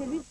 celui...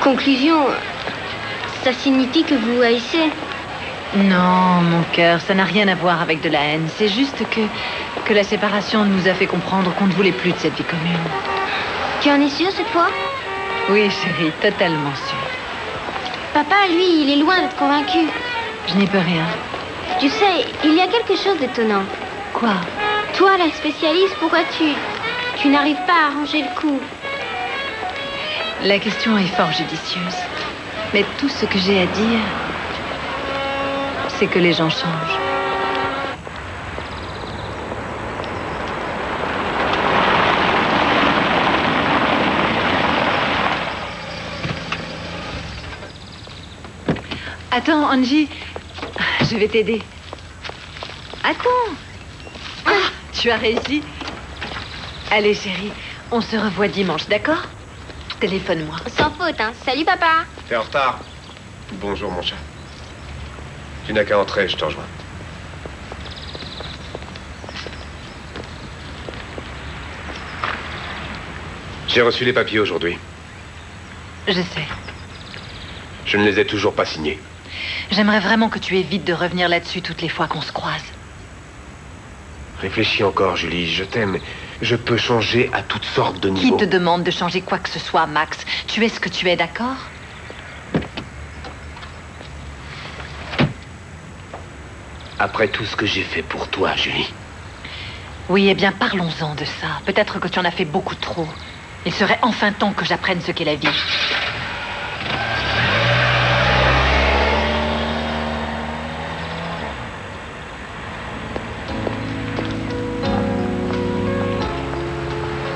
Conclusion, ça signifie que vous haïssez? Non, mon cœur, ça n'a rien à voir avec de la haine. C'est juste que la séparation nous a fait comprendre qu'on ne voulait plus de cette vie commune. Tu en es sûre cette fois? Oui, chérie, totalement sûre. Papa, lui, il est loin d'être convaincu. Je n'y peux rien. Tu sais, il y a quelque chose d'étonnant. Quoi? Toi, la spécialiste, pourquoi tu n'arrives pas à arranger le coup? La question est fort judicieuse. Mais tout ce que j'ai à dire, c'est que les gens changent. Attends, Angie, je vais t'aider. Attends. Ah, tu as réussi. Allez, chérie, on se revoit dimanche, d'accord? Téléphone-moi. Sans faute, hein. Salut, papa. T'es en retard. Bonjour, mon chat. Tu n'as qu'à entrer, je te rejoins. J'ai reçu les papiers aujourd'hui. Je sais. Je ne les ai toujours pas signés. J'aimerais vraiment que tu évites de revenir là-dessus toutes les fois qu'on se croise. Réfléchis encore, Julie. Je t'aime. Je peux changer à toutes sortes de niveaux. Qui te demande de changer quoi que ce soit, Max? Tu es ce que tu es, d'accord? Après tout ce que j'ai fait pour toi, Julie. Oui, eh bien, parlons-en de ça. Peut-être que tu en as fait beaucoup trop. Il serait enfin temps que j'apprenne ce qu'est la vie.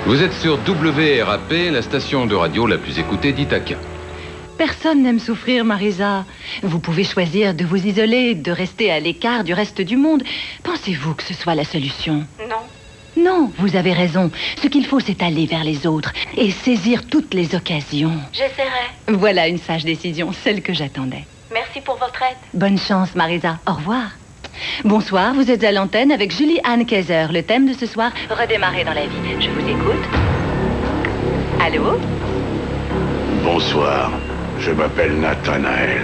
Vous êtes sur WRAP, la station de radio la plus écoutée d'Ithaca. Personne n'aime souffrir, Marisa. Vous pouvez choisir de vous isoler, de rester à l'écart du reste du monde. Pensez-vous que ce soit la solution? Non. Non, vous avez raison. Ce qu'il faut, c'est aller vers les autres et saisir toutes les occasions. J'essaierai. Voilà une sage décision, celle que j'attendais. Merci pour votre aide. Bonne chance, Marisa. Au revoir. Bonsoir, vous êtes à l'antenne avec Julie-Anne Kaiser. Le thème de ce soir, redémarrer dans la vie. Je vous écoute. Allô? Bonsoir, je m'appelle Nathanaël.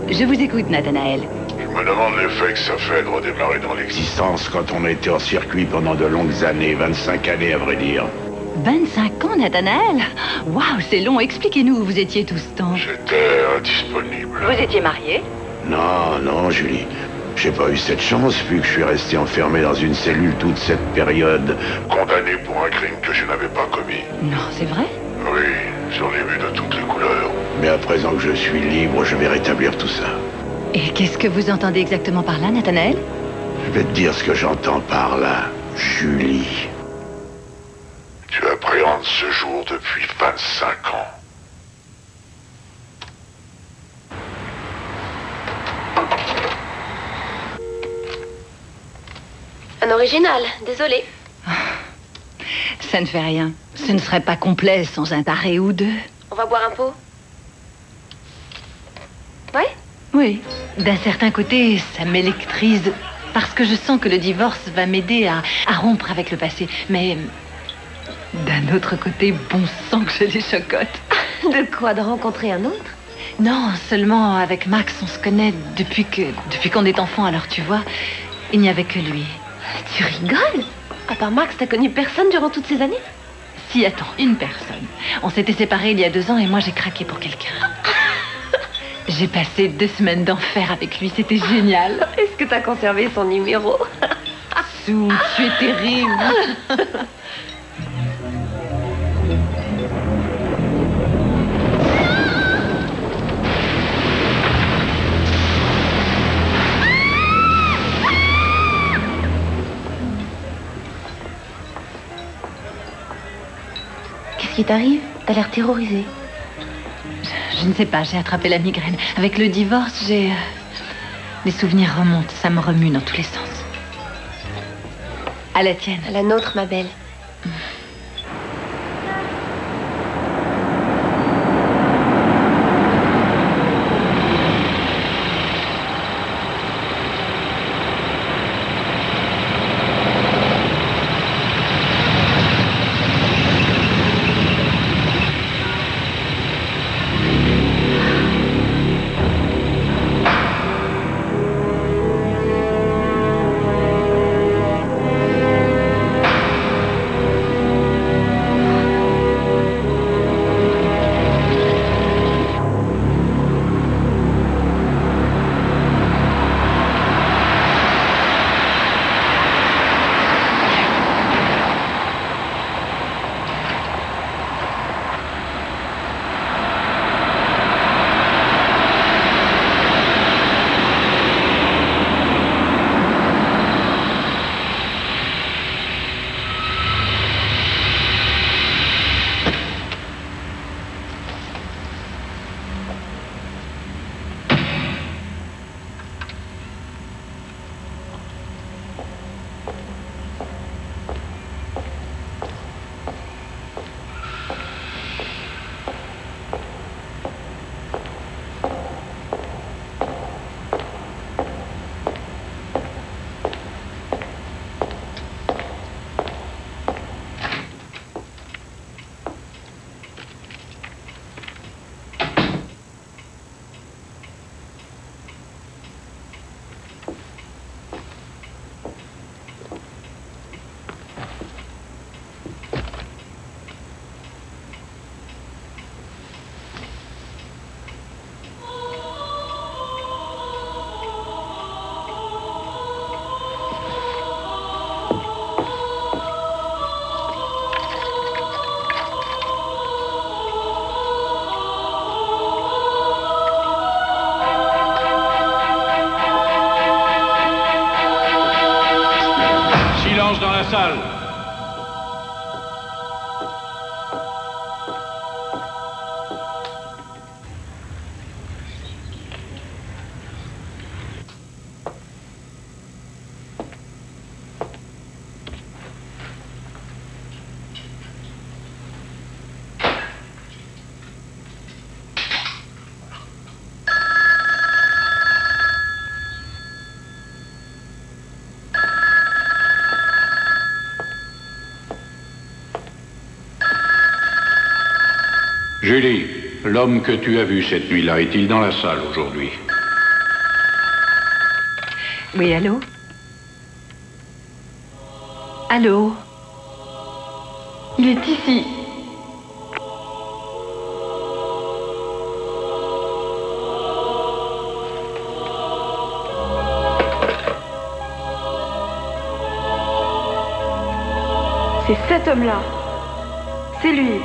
Je vous écoute, Nathanaël. Je me demande l'effet que ça fait de redémarrer dans l'existence quand on a été en circuit pendant de longues années, 25 années à vrai dire. 25 ans, Nathanaël? Waouh, c'est long. Expliquez-nous où vous étiez tout ce temps. J'étais indisponible. Vous étiez marié? Non, Julie. J'ai pas eu cette chance vu que je suis resté enfermé dans une cellule toute cette période. Condamné pour un crime que je n'avais pas commis. Non, c'est vrai? Oui, j'en ai vu de toutes les couleurs. Mais à présent que je suis libre, je vais rétablir tout ça. Et qu'est-ce que vous entendez exactement par là, Nathanaël? Je vais te dire ce que j'entends par là, Julie. Tu appréhendes ce jour depuis 25 ans. Un original, désolé. Ça ne fait rien. Ce ne serait pas complet sans un taré ou deux. On va boire un pot? Ouais? Oui. D'un certain côté, ça m'électrise parce que je sens que le divorce va m'aider à rompre avec le passé. Mais D'un autre côté, bon sang que je les chocotte. De quoi, de rencontrer un autre? Non, seulement avec Max, on se connaît depuis qu'on est enfant, alors tu vois, il n'y avait que lui. Tu rigoles? À part Max, t'as connu personne durant toutes ces années? Si, attends, une personne. On s'était séparés il y a 2 ans et moi j'ai craqué pour quelqu'un. J'ai passé 2 semaines d'enfer avec lui, c'était génial. Est-ce que t'as conservé son numéro? Sue, tu es terrible. Qu'est-ce qui t'arrive? T'as l'air terrorisée. Je ne sais pas, j'ai attrapé la migraine. Avec le divorce, les souvenirs remontent, ça me remue dans tous les sens. À la tienne. À la nôtre, ma belle. Dans la salle. Julie, l'homme que tu as vu cette nuit-là, est-il dans la salle aujourd'hui? Oui, allô? Allô? Il est ici. C'est cet homme-là. C'est lui.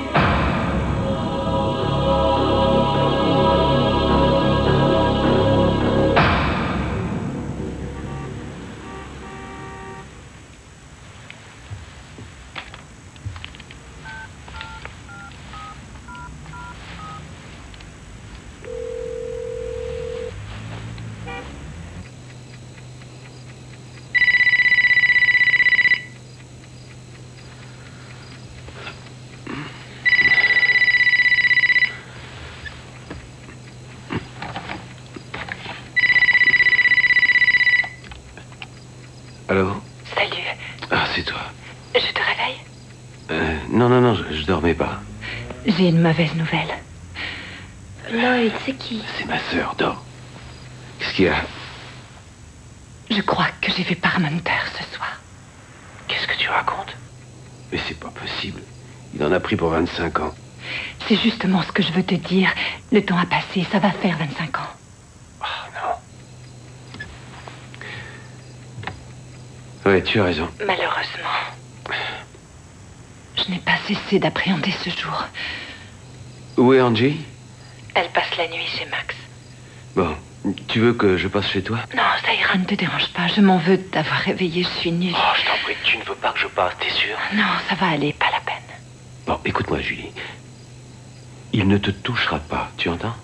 Non, je dormais pas. J'ai une mauvaise nouvelle. Lloyd, c'est qui? C'est ma sœur, dors. Qu'est-ce qu'il y a? Je crois que j'ai vu Parmenter ce soir. Qu'est-ce que tu racontes? Mais c'est pas possible. Il en a pris pour 25 ans. C'est justement ce que je veux te dire. Le temps a passé, ça va faire 25 ans. Oh non. Ouais, tu as raison. Malheureusement. Je n'ai pas cessé d'appréhender ce jour. Où est Angie? Elle passe la nuit chez Max. Bon, tu veux que je passe chez toi? Non, ça ira, ne te dérange pas. Je m'en veux de t'avoir réveillé, je suis nulle. Oh, je t'en prie, tu ne veux pas que je passe, t'es sûr? Non, ça va aller, pas la peine. Bon, écoute-moi, Julie. Il ne te touchera pas, tu entends?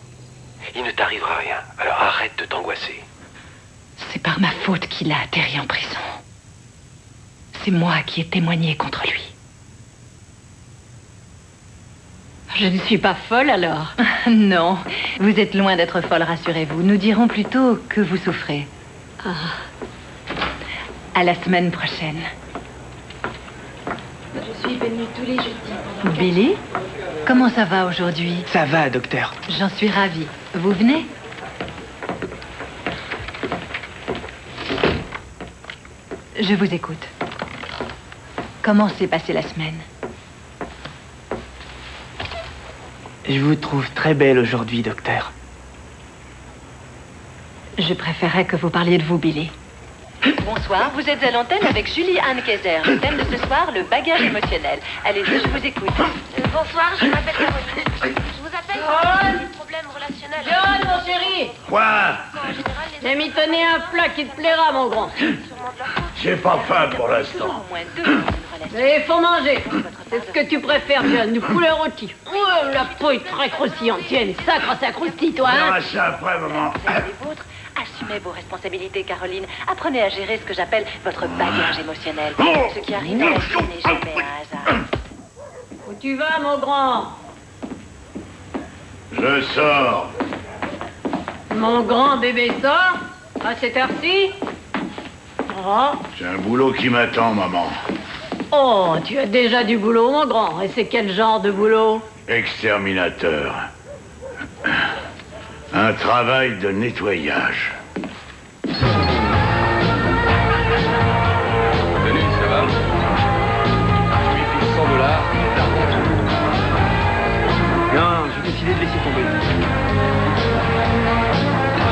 Il ne t'arrivera rien, alors arrête de t'angoisser. C'est par ma faute qu'il a atterri en prison. C'est moi qui ai témoigné contre lui. Je ne suis pas folle alors. Non, vous êtes loin d'être folle, rassurez-vous. Nous dirons plutôt que vous souffrez. À la semaine prochaine. Je suis venue tous les jeudis. Billy, comment ça va aujourd'hui? Ça va, docteur. J'en suis ravie. Vous venez? Je vous écoute. Comment s'est passée la semaine? Je vous trouve très belle aujourd'hui, docteur. Je préférerais que vous parliez de vous, Billy. Bonsoir, vous êtes à l'antenne avec Julie Anne Kaiser. Le thème de ce soir, le bagage émotionnel. Allez-y, je vous écoute. Bonsoir, je m'appelle Caroline. Je vous appelle pour des problèmes relationnels. John, mon chéri! Quoi? En général, les J'ai mis tonné un plat qui te plaira, mon grand. sûrement de leur faute. J'ai pas faim pour l'instant. Au moins 2 ans de relation. Mais il faut manger. C'est ce que tu préfères, John, du poulet rôti. Oh, la peau est très croustillante. Tiens, sacre, ça croustille, toi, On hein? verra ça après, maman. Vous avez les vôtres. Assumez vos responsabilités, Caroline. Apprenez à gérer ce que j'appelle votre bagage émotionnel. Ce qui arrive dans la vie n'est jamais un hasard. Où tu vas, mon grand? Je sors. Mon grand bébé sort? À cette heure-ci? Oh. J'ai un boulot qui m'attend, maman. Oh, tu as déjà du boulot, mon grand. Et c'est quel genre de boulot? Exterminateur. Un travail de nettoyage. Salut, ça va? Je lui file 100 $, t'as honte. Non, j'ai décidé de laisser tomber.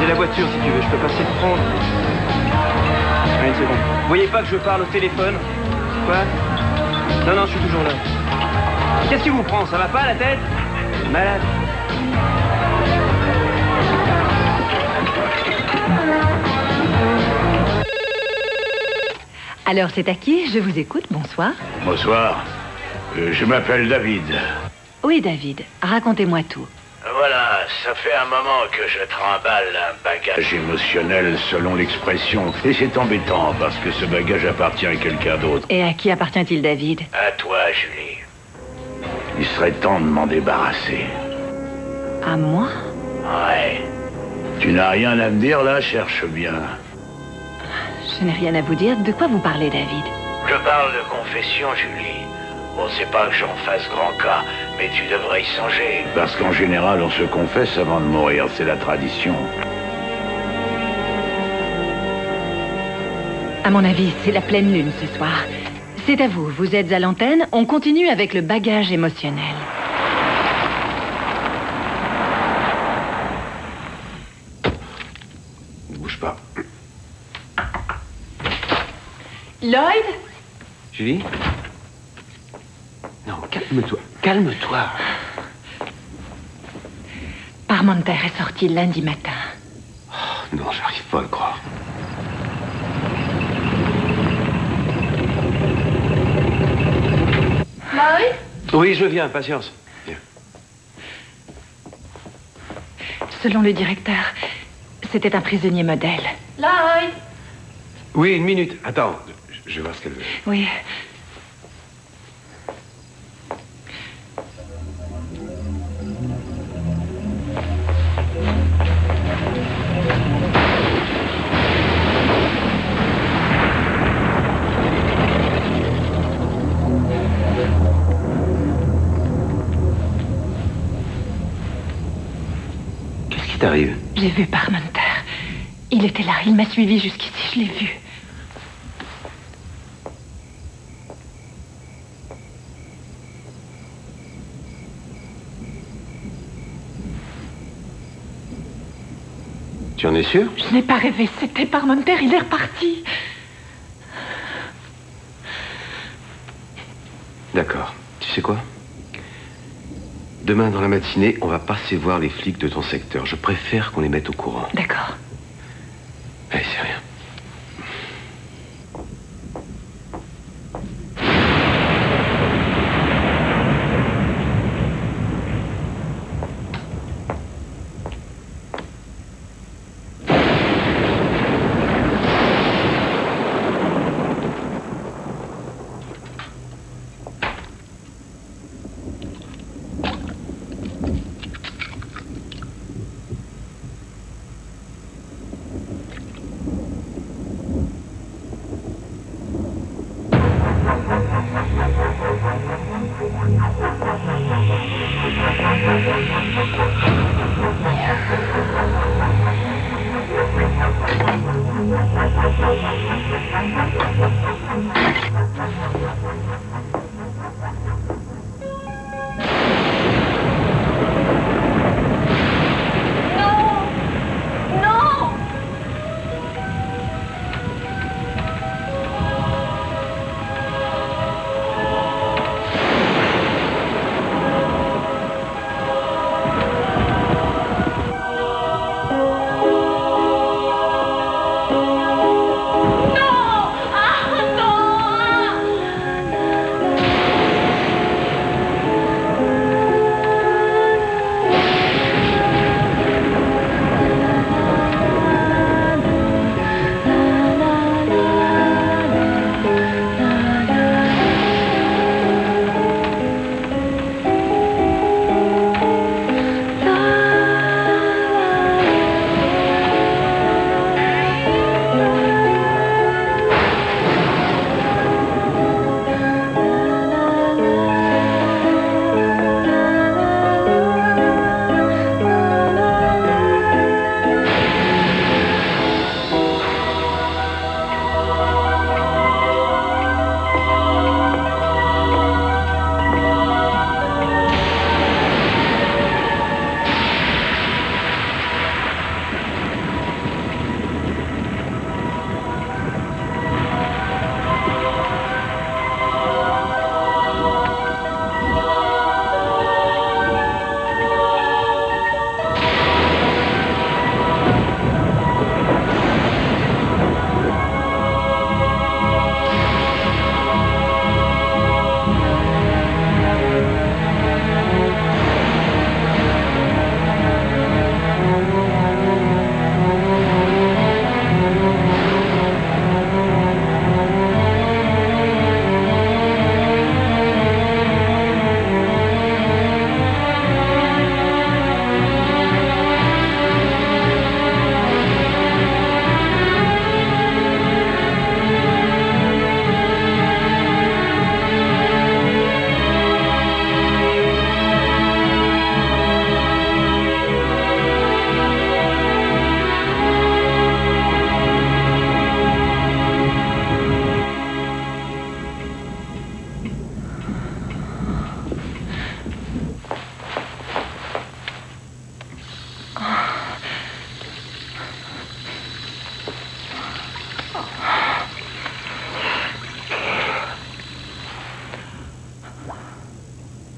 J'ai la voiture, si tu veux. Je peux passer te prendre. Allez, une seconde. Vous voyez pas que je parle au téléphone? Quoi? Non, je suis toujours là. Qu'est-ce qui vous prend? Ça va pas, la tête? Malade. Alors, c'est à qui? Je vous écoute. Bonsoir. Bonsoir. Je m'appelle David. Oui, David. Racontez-moi tout. Voilà, ça fait un moment que je trimballe un bagage émotionnel selon l'expression. Et c'est embêtant parce que ce bagage appartient à quelqu'un d'autre. Et à qui appartient-il, David? À toi, Julie. Il serait temps de m'en débarrasser. À moi? Ouais. Tu n'as rien à me dire là, cherche bien. Je n'ai rien à vous dire. De quoi vous parlez, David? Je parle de confession, Julie. Bon, c'est pas que j'en fasse grand cas, mais tu devrais y songer. Parce qu'en général, on se confesse avant de mourir, c'est la tradition. À mon avis, c'est la pleine lune ce soir. C'est à vous, vous êtes à l'antenne. On continue avec le bagage émotionnel. Ne bouge pas. Lloyd? Julie? Non, calme-toi. Calme-toi. Parmenter est sorti lundi matin. Oh, non, j'arrive pas à le croire. Lloyd? Oui, je viens, patience. Viens. Selon le directeur, c'était un prisonnier modèle. Lloyd? Oui, une minute. Attends, je vais voir ce qu'elle veut. Oui. qui t'arrive? J'ai vu Parmenter. Il était là, il m'a suivi jusqu'ici, je l'ai vu. Tu en es sûr? Je n'ai pas rêvé, c'était Parmenter, il est reparti. D'accord. Tu sais quoi? Demain dans la matinée, on va passer voir les flics de ton secteur. Je préfère qu'on les mette au courant. D'accord. Allez, c'est rien.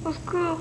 Au secours.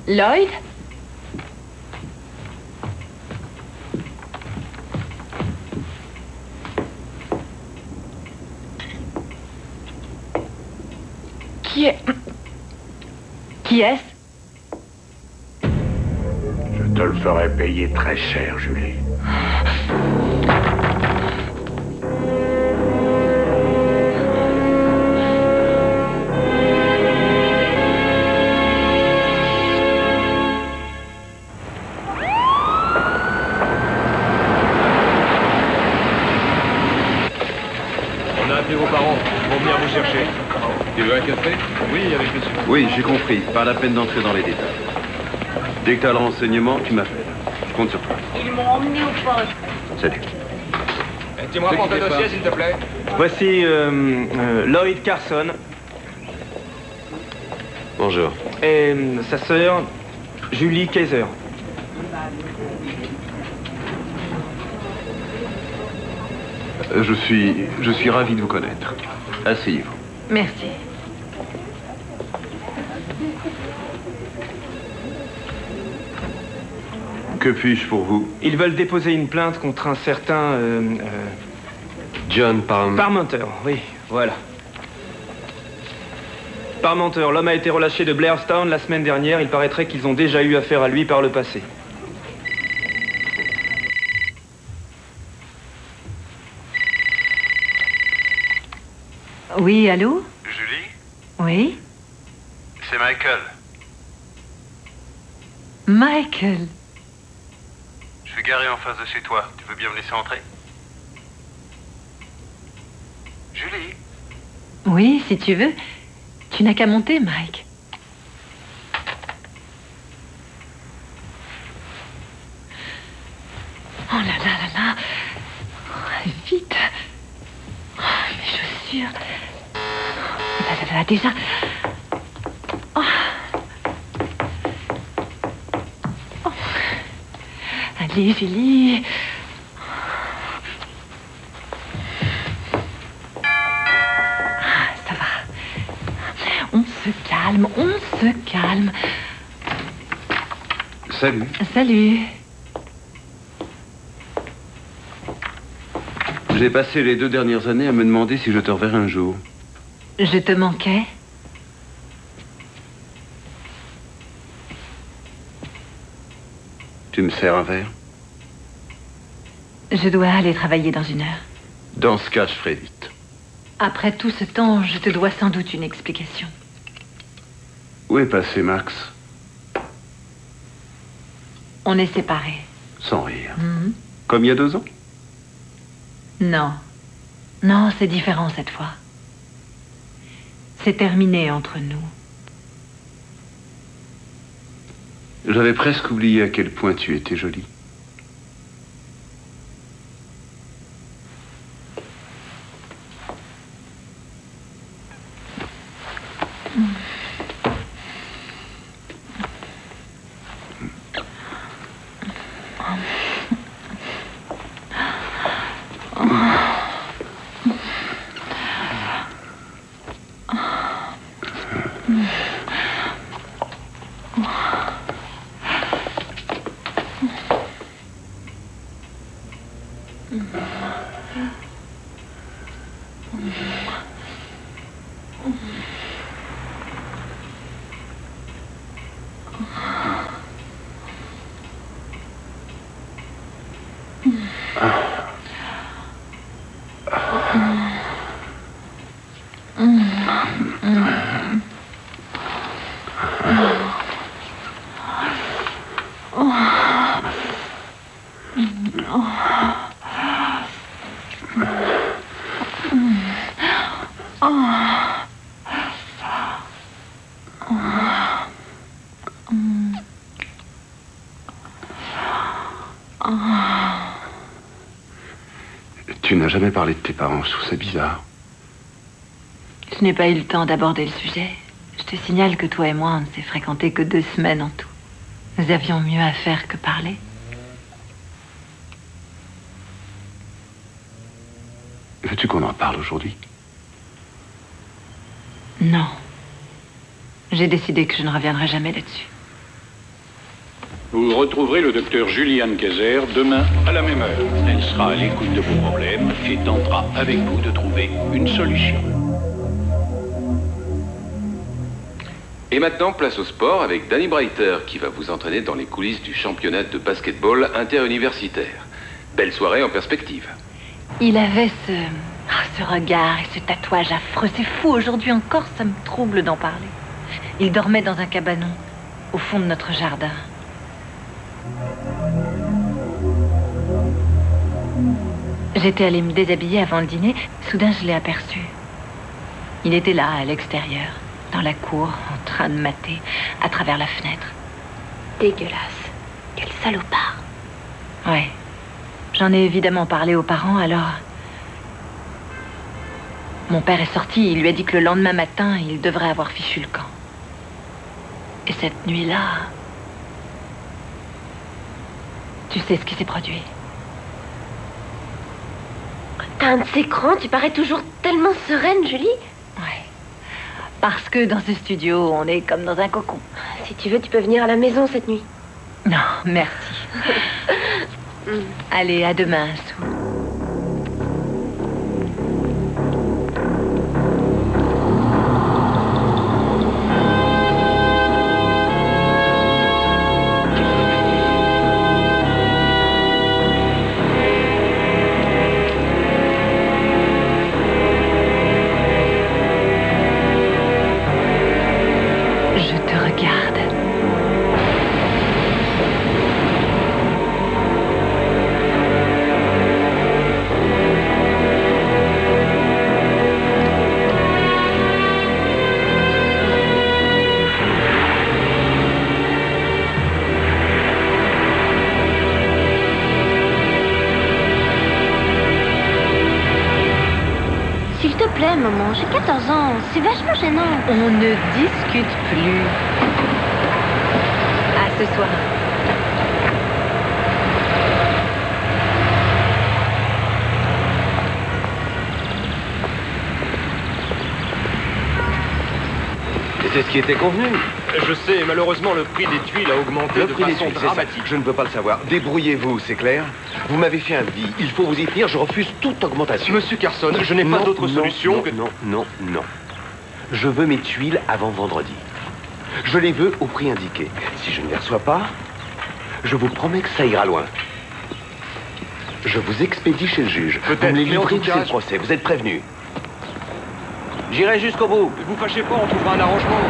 Lloyd? Qui est-ce? Je te le ferai payer très cher, Julie. On a appelé vos parents. Ils vont venir vous chercher. Tu veux un café? Oui, avec plaisir. Oui, j'ai compris. Pas la peine d'entrer dans les détails. Dès que t'as le renseignement, tu m'appelles. Je compte sur toi. Ils m'ont emmené au poste. Salut. Tu me rapportes le dossier, s'il te plaît. Voici Lloyd Carson Bonjour. et sa sœur Julie Kaiser. Je suis ravi de vous connaître. Asseyez-vous. Merci. Que puis-je pour vous? Ils veulent déposer une plainte contre un certain John Parmenter, oui, voilà. Parmenter, l'homme a été relâché de Blairstown la semaine dernière. Il paraîtrait qu'ils ont déjà eu affaire à lui par le passé. Oui, allô? Julie, Oui? c'est Michael. Michael. Je suis garé en face de chez toi. Tu veux bien me laisser entrer? Julie? Oui, si tu veux. Tu n'as qu'à monter, Mike. Oh là là là là. Oh, vite. Oh, mes chaussures. Oh là là là, déjà. Oh. Oh. Allez, Julie. Ça va. On se calme. Salut. Salut. J'ai passé les 2 dernières années à me demander si je te reverrais un jour. Je te manquais. Tu me sers un verre? Je dois aller travailler dans 1 heure. Dans ce cas, je ferai vite. Après tout ce temps, je te dois sans doute une explication. Où est passé Max? On est séparés. Sans rire. Mhm. Comme il y a 2 ans? Non. Non, c'est différent cette fois. C'est terminé entre nous. J'avais presque oublié à quel point tu étais jolie. Tu n'as jamais parlé de tes parents, je trouve ça bizarre. Je n'ai pas eu le temps d'aborder le sujet. Je te signale que toi et moi, on ne s'est fréquentés que 2 semaines en tout. Nous avions mieux à faire que parler. Veux-tu qu'on en parle aujourd'hui? Non. J'ai décidé que je ne reviendrai jamais là-dessus. Vous retrouverez le docteur Juliane Kayser demain à la même heure. Elle sera à l'écoute de vos problèmes et tentera avec vous de trouver une solution. Et maintenant, place au sport avec Danny Breiter qui va vous entraîner dans les coulisses du championnat de basketball interuniversitaire. Belle soirée en perspective. Il avait ce regard et ce tatouage affreux. C'est fou, aujourd'hui encore, ça me trouble d'en parler. Il dormait dans un cabanon, au fond de notre jardin. J'étais allée me déshabiller avant le dîner. Soudain, je l'ai aperçu. Il était là, à l'extérieur, dans la cour, en train de mater, à travers la fenêtre. Dégueulasse. Quel salopard. Ouais. J'en ai évidemment parlé aux parents, alors... Mon père est sorti, il lui a dit que le lendemain matin, il devrait avoir fichu le camp. Et cette nuit-là... Tu sais ce qui s'est produit. T'as un de ces crans, tu parais toujours tellement sereine, Julie. Ouais. Parce que dans ce studio, on est comme dans un cocon. Si tu veux, tu peux venir à la maison cette nuit. Non, merci. Allez, à demain, Sue. S'il te plaît, maman, j'ai 14 ans. C'est vachement gênant. On ne discute plus. À ce soir. Et c'est ce qui était convenu. Je sais, malheureusement, le prix des tuiles a augmenté de façon dramatique. Je ne peux pas le savoir. Débrouillez-vous, c'est clair? Vous m'avez fait un deal. Il faut vous y tenir. Je refuse toute augmentation. Monsieur Carson, je n'ai pas d'autre solution que... Non. Je veux mes tuiles avant vendredi. Je les veux au prix indiqué. Si je ne les reçois pas, je vous promets que ça ira loin. Je vous expédie chez le juge. Vous me les livrez, c'est le procès. Vous êtes prévenus. J'irai jusqu'au bout. Ne vous fâchez pas, on trouvera un arrangement.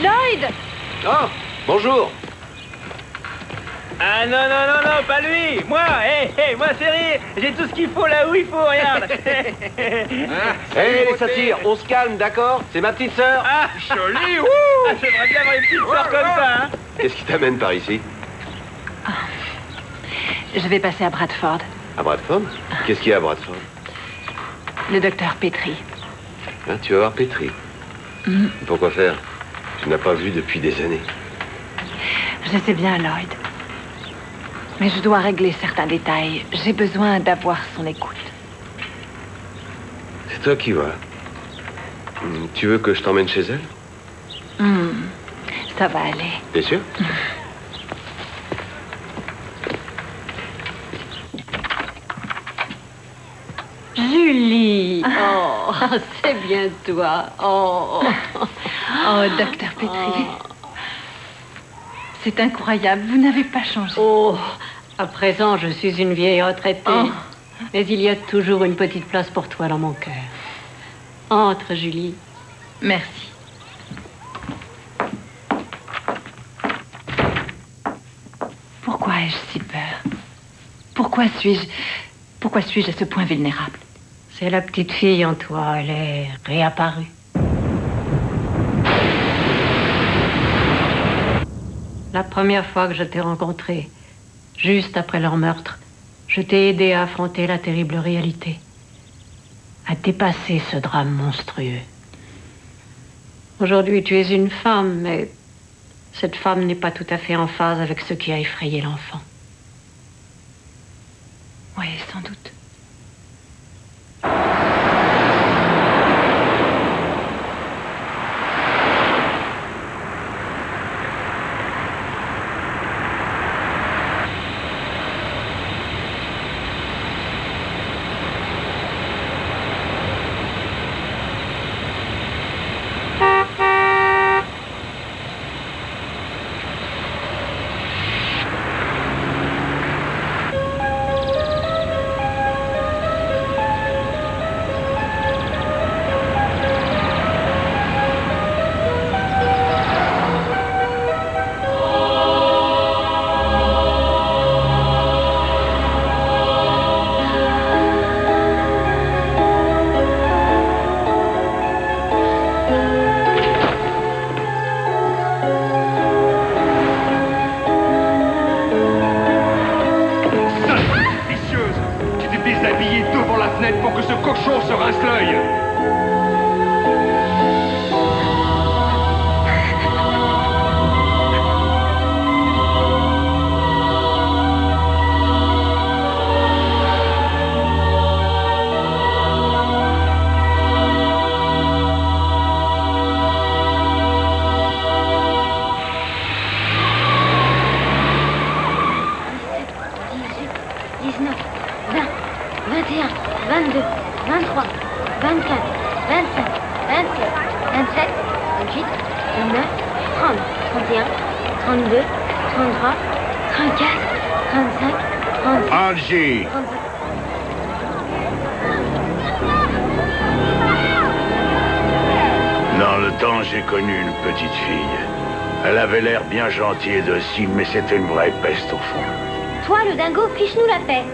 Lloyd! Oh, bonjour. Ah non, pas lui. Moi, moi c'est rire. J'ai tout ce qu'il faut là où il faut, regarde. Hé, les satires, on se calme, d'accord? C'est ma petite sœur. Ah, joli, wouh. Ah, j'aimerais bien avoir une petite sœur comme ça, hein. Qu'est-ce qui t'amène par ici? Je vais passer à Bradford. À Bradford? Qu'est-ce qu'il y a à Bradford? Le docteur Petrie. Hein, tu vas voir Petrie. Pourquoi faire? Tu n'as pas vu depuis des années. Je sais bien, Lloyd. Mais je dois régler certains détails. J'ai besoin d'avoir son écoute. C'est toi qui vois. Tu veux que je t'emmène chez elle? Ça va aller. T'es sûr? Julie! Oh, c'est bien toi. Oh, docteur Petrie. C'est incroyable, vous n'avez pas changé. Oh, à présent, je suis une vieille retraitée. Mais il y a toujours une petite place pour toi dans mon cœur. Entre, Julie. Merci. Pourquoi ai-je si peur? Pourquoi suis-je à ce point vulnérable? C'est la petite fille en toi, elle est réapparue. La première fois que je t'ai rencontré, juste après leur meurtre, je t'ai aidé à affronter la terrible réalité, à dépasser ce drame monstrueux. Aujourd'hui, tu es une femme, mais cette femme n'est pas tout à fait en phase avec ce qui a effrayé l'enfant. Oui, sans doute. 28, 29, 30, 31, 32, 33, 34, 35, 36, Angie 37. Dans le temps, j'ai connu une petite fille. Elle avait l'air bien gentille et docile, mais c'était une vraie peste au fond. Toi, le dingo, fiche-nous la paix.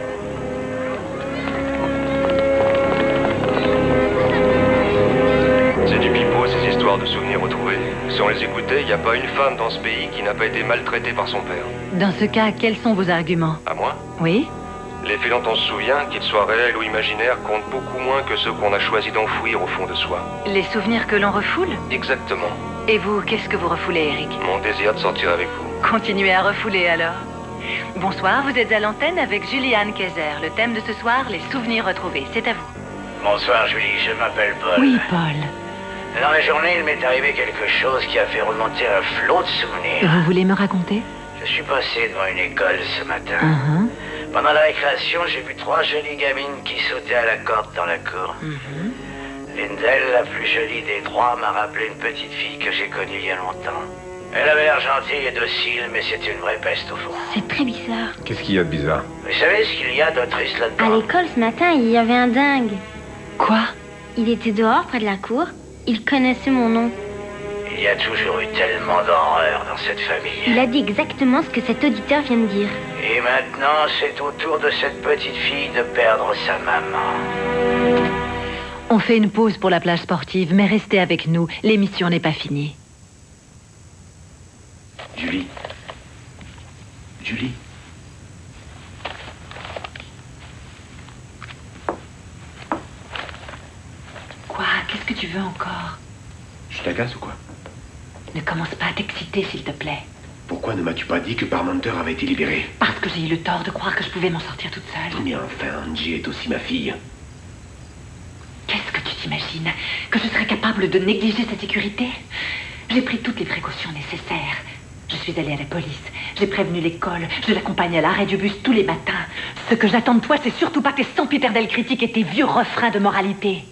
C'est du pipeau, ces histoires de souvenirs retrouvés. Si on les écoutait, il n'y a pas une femme dans ce pays qui n'a pas été maltraitée par son père. Dans ce cas, quels sont vos arguments? À moi? Oui? Les faits dont on se souvient, qu'ils soient réels ou imaginaires, comptent beaucoup moins que ceux qu'on a choisi d'enfouir au fond de soi. Les souvenirs que l'on refoule? Exactement. Et vous, qu'est-ce que vous refoulez, Eric? Mon désir de sortir avec vous. Continuez à refouler alors. Bonsoir, vous êtes à l'antenne avec Julianne Kayser. Le thème de ce soir, les souvenirs retrouvés. C'est à vous. Bonsoir, Julie, je m'appelle Paul. Oui, Paul. Dans la journée, il m'est arrivé quelque chose qui a fait remonter un flot de souvenirs. Vous voulez me raconter? Je suis passé devant une école ce matin. Uh-huh. Pendant la récréation, j'ai vu 3 jolies gamines qui sautaient à la corde dans la cour. L'une d'elles, la plus jolie des 3, m'a rappelé une petite fille que j'ai connue il y a longtemps. Elle avait l'air gentille et docile, mais c'était une vraie peste au fond. C'est très bizarre. Qu'est-ce qu'il y a de bizarre? Vous savez ce qu'il y a de triste À là-dedans? l'école, ce matin, il y avait un dingue. Quoi? Il était dehors, près de la cour. Il connaissait mon nom. Il y a toujours eu tellement d'horreur dans cette famille. Il a dit exactement ce que cet auditeur vient de dire. Et maintenant, c'est au tour de cette petite fille de perdre sa maman. On fait une pause pour la plage sportive, mais restez avec nous. L'émission n'est pas finie. Julie. Julie. Quoi? Qu'est-ce que tu veux encore? Je t'agace ou quoi? Ne commence pas à t'exciter, s'il te plaît. Pourquoi ne m'as-tu pas dit que Parmenter avait été libéré? Parce que j'ai eu le tort de croire que je pouvais m'en sortir toute seule. Mais enfin, Angie est aussi ma fille. Qu'est-ce que tu t'imagines? Que je serais capable de négliger sa sécurité? J'ai pris toutes les précautions nécessaires. Je suis allée à la police, j'ai prévenu l'école, je l'accompagne à l'arrêt du bus tous les matins. Ce que j'attends de toi, c'est surtout pas tes sempiternelles critiques et tes vieux refrains de moralité.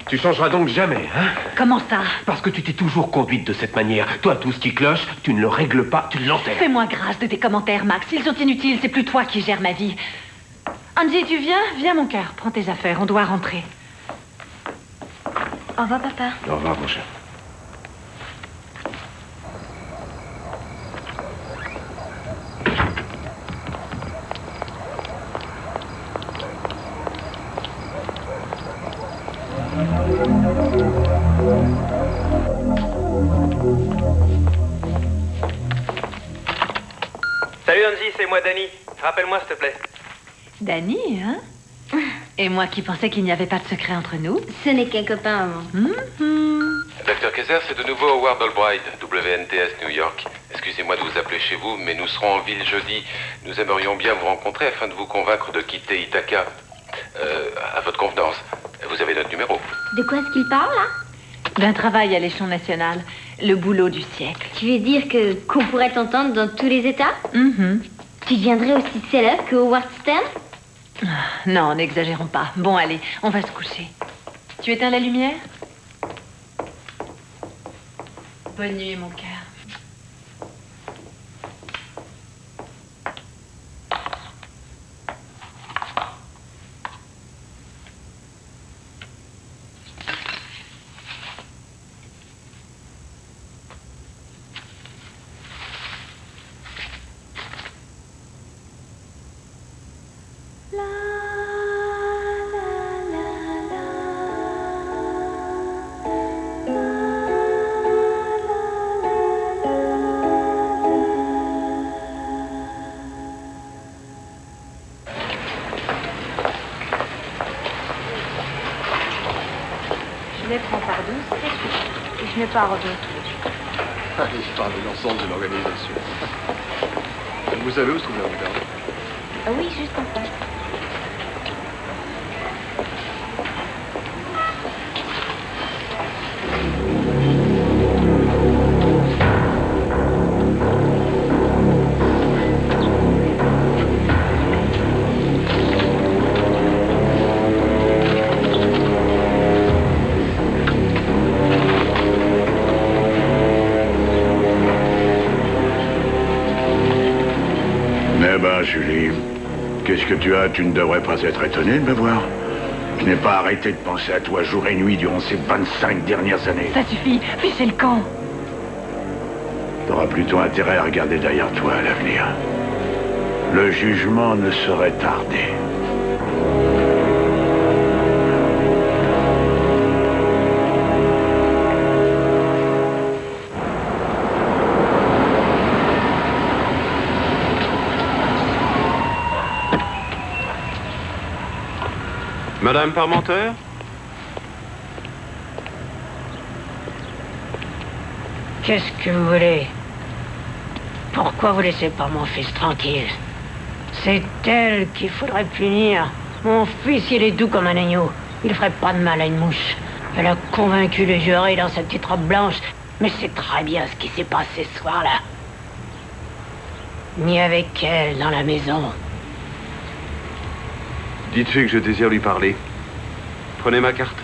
Tu changeras donc jamais, hein? Comment ça? Parce que tu t'es toujours conduite de cette manière. Toi, tout ce qui cloche, tu ne le règles pas, tu l'enterres. Fais-moi grâce de tes commentaires, Max. Ils sont inutiles, c'est plus toi qui gères ma vie. Angie, tu viens? Viens, mon cœur. Prends tes affaires, on doit rentrer. Au revoir, papa. Au revoir, mon cher. Salut Angie, c'est moi Danny. Rappelle-moi s'il te plaît. Danny, hein? Et moi qui pensais qu'il n'y avait pas de secret entre nous. Ce n'est qu'un copain avant. Dr. Kayser, c'est de nouveau Howard Albright, WNTS New York. Excusez-moi de vous appeler chez vous, mais nous serons en ville jeudi. Nous aimerions bien vous rencontrer afin de vous convaincre de quitter Ithaca. À votre convenance. Vous avez notre numéro. De quoi est-ce qu'il parle, là? D'un travail à l'échelon national. Le boulot du siècle. Tu veux dire qu'on pourrait t'entendre dans tous les États? Tu deviendrais aussi célèbre que Howard Stern? Non, n'exagérons pas. Bon, allez, on va se coucher. Tu éteins la lumière? Bonne nuit, mon cœur. Je les prends par 12, et je mets par ordre. Allez, je parle de l'ensemble de l'organisation. Vous savez où se trouve la rue d'Arles? Ah oui, juste en face. ben, Julie, qu'est-ce que tu as? Tu ne devrais pas être étonnée de me voir. Je n'ai pas arrêté de penser à toi jour et nuit durant ces 25 dernières années. Ça suffit, fichez le camp. T'auras plutôt intérêt à regarder derrière toi à l'avenir. Le jugement ne saurait tarder. Madame Parmenter? Qu'est-ce que vous voulez? Pourquoi vous laissez pas mon fils tranquille? C'est elle qu'il faudrait punir. Mon fils, il est doux comme un agneau. Il ferait pas de mal à une mouche. Elle a convaincu le jury dans sa petite robe blanche. Mais c'est très bien ce qui s'est passé ce soir-là. Ni avec elle dans la maison. Dites-lui que je désire lui parler. Prenez ma carte.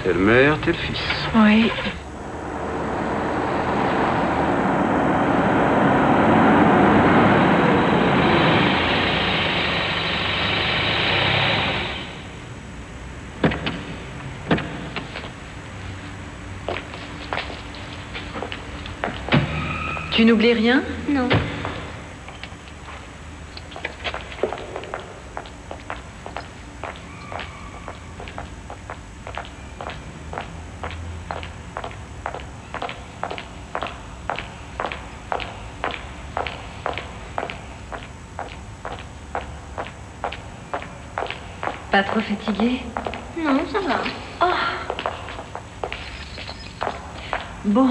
Telle mère, tel fils. Oui. Tu n'oublies rien? Non. Pas trop fatiguée? Non, ça va. Bon.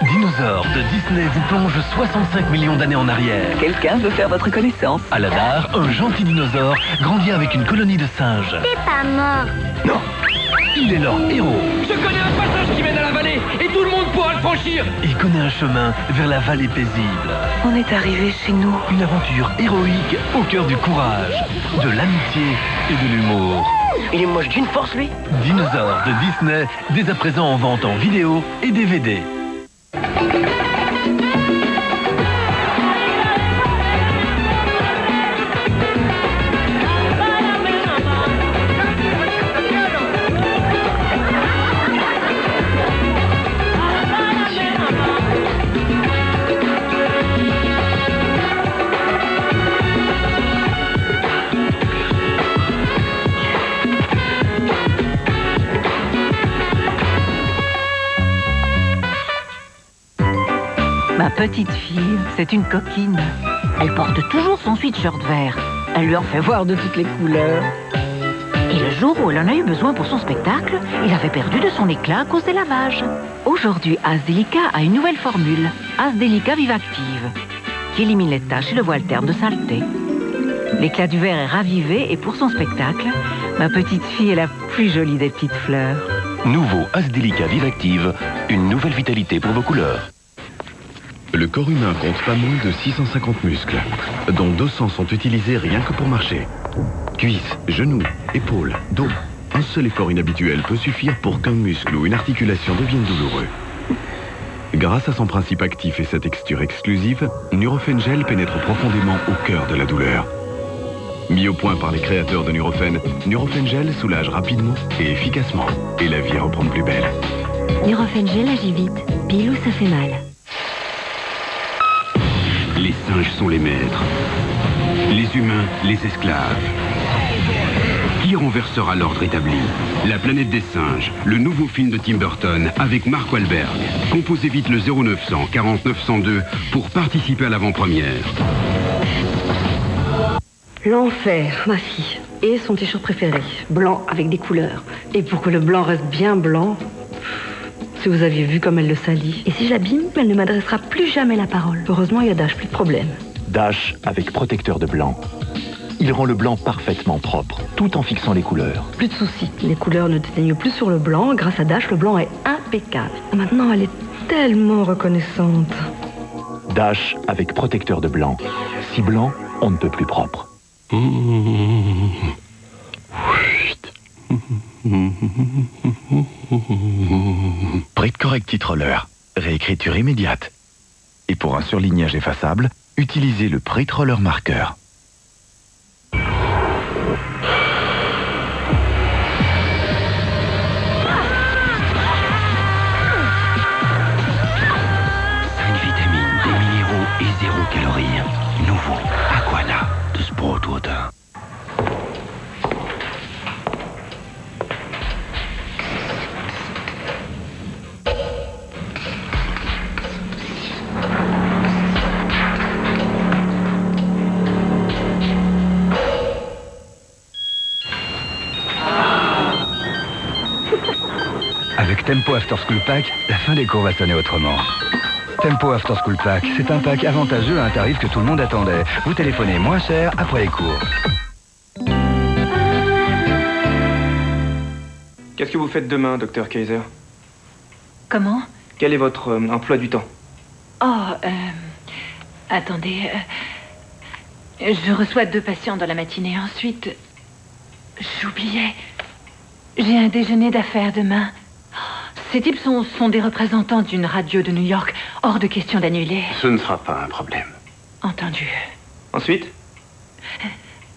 Dinosaure de Disney vous plonge 65 millions d'années en arrière. Quelqu'un veut faire votre connaissance. Aladar, un gentil dinosaure, grandit avec une colonie de singes. T'es pas mort. Non, il est leur héros. Je connais un passage qui mène à la vallée et tout le monde pourra le franchir. Il connaît un chemin vers la vallée paisible. On est arrivé chez nous. Une aventure héroïque au cœur du courage, de l'amitié et de l'humour. Il est moche d'une force, lui. Dinosaure de Disney, dès à présent en vente en vidéo et DVD. Ma petite fille, c'est une coquine. Elle porte toujours son sweatshirt vert. Elle lui en fait voir de toutes les couleurs. Et Et le jour où elle en a eu besoin pour son spectacle, il avait perdu de son éclat à cause des lavages. Aujourd'hui, As Delica a une nouvelle formule, As Delica Vivactive, qui élimine les taches et le voile terne de saleté. L'éclat du verre est ravivé et pour son spectacle, ma petite fille est la plus jolie des petites fleurs. Nouveau As Delica Vivactive, une nouvelle vitalité pour vos couleurs. Le corps humain compte pas moins de 650 muscles, dont 200 sont utilisés rien que pour marcher. Cuisses, genoux, épaules, dos. Un seul effort inhabituel peut suffire pour qu'un muscle ou une articulation devienne douloureux. Grâce à son principe actif et sa texture exclusive, Nurofen Gel pénètre profondément au cœur de la douleur. Mis au point par les créateurs de Nurofen, Nurofen Gel soulage rapidement et efficacement. Et la vie reprend de plus belle. Nurofen Gel agit vite, pile où ça fait mal. Les singes sont les maîtres. Les humains, les esclaves. Qui renversera l'ordre établi? La planète des singes, le nouveau film de Tim Burton avec Mark Wahlberg. Composez vite le 0900 49 102 pour participer à l'avant-première. L'enfer, ma fille. Et son t-shirt préféré, blanc avec des couleurs. Et pour que le blanc reste bien blanc, si vous aviez vu comme elle le salit. Et si j'abîme, elle ne m'adressera plus jamais la parole. Heureusement, il y a Dash, plus de problème. Dash avec protecteur de blanc. Il rend le blanc parfaitement propre, tout en fixant les couleurs. Plus de soucis, les couleurs ne déteignent plus sur le blanc. Grâce à Dash, le blanc est impeccable. Maintenant, elle est tellement reconnaissante. Dash avec protecteur de blanc. Si blanc, on ne peut plus propre. Print Correctit Roller, réécriture immédiate. Et pour un surlignage effaçable, utilisez le Print Roller Marker. et 0 calories. Nouveau Aquana de Sproutwater. Avec Tempo After School Pack, la fin des cours va sonner autrement. Tempo After School Pack, c'est un pack avantageux à un tarif que tout le monde attendait. Vous téléphonez moins cher après les cours. Qu'est-ce que vous faites demain, Dr Kaiser? Comment? Quel est votre emploi du temps? Oh, attendez. Je reçois 2 patients dans la matinée. Ensuite, j'oubliais. J'ai un déjeuner d'affaires demain. Ces types sont des représentants d'une radio de New York. Hors de question d'annuler. Ce ne sera pas un problème. Entendu. Ensuite?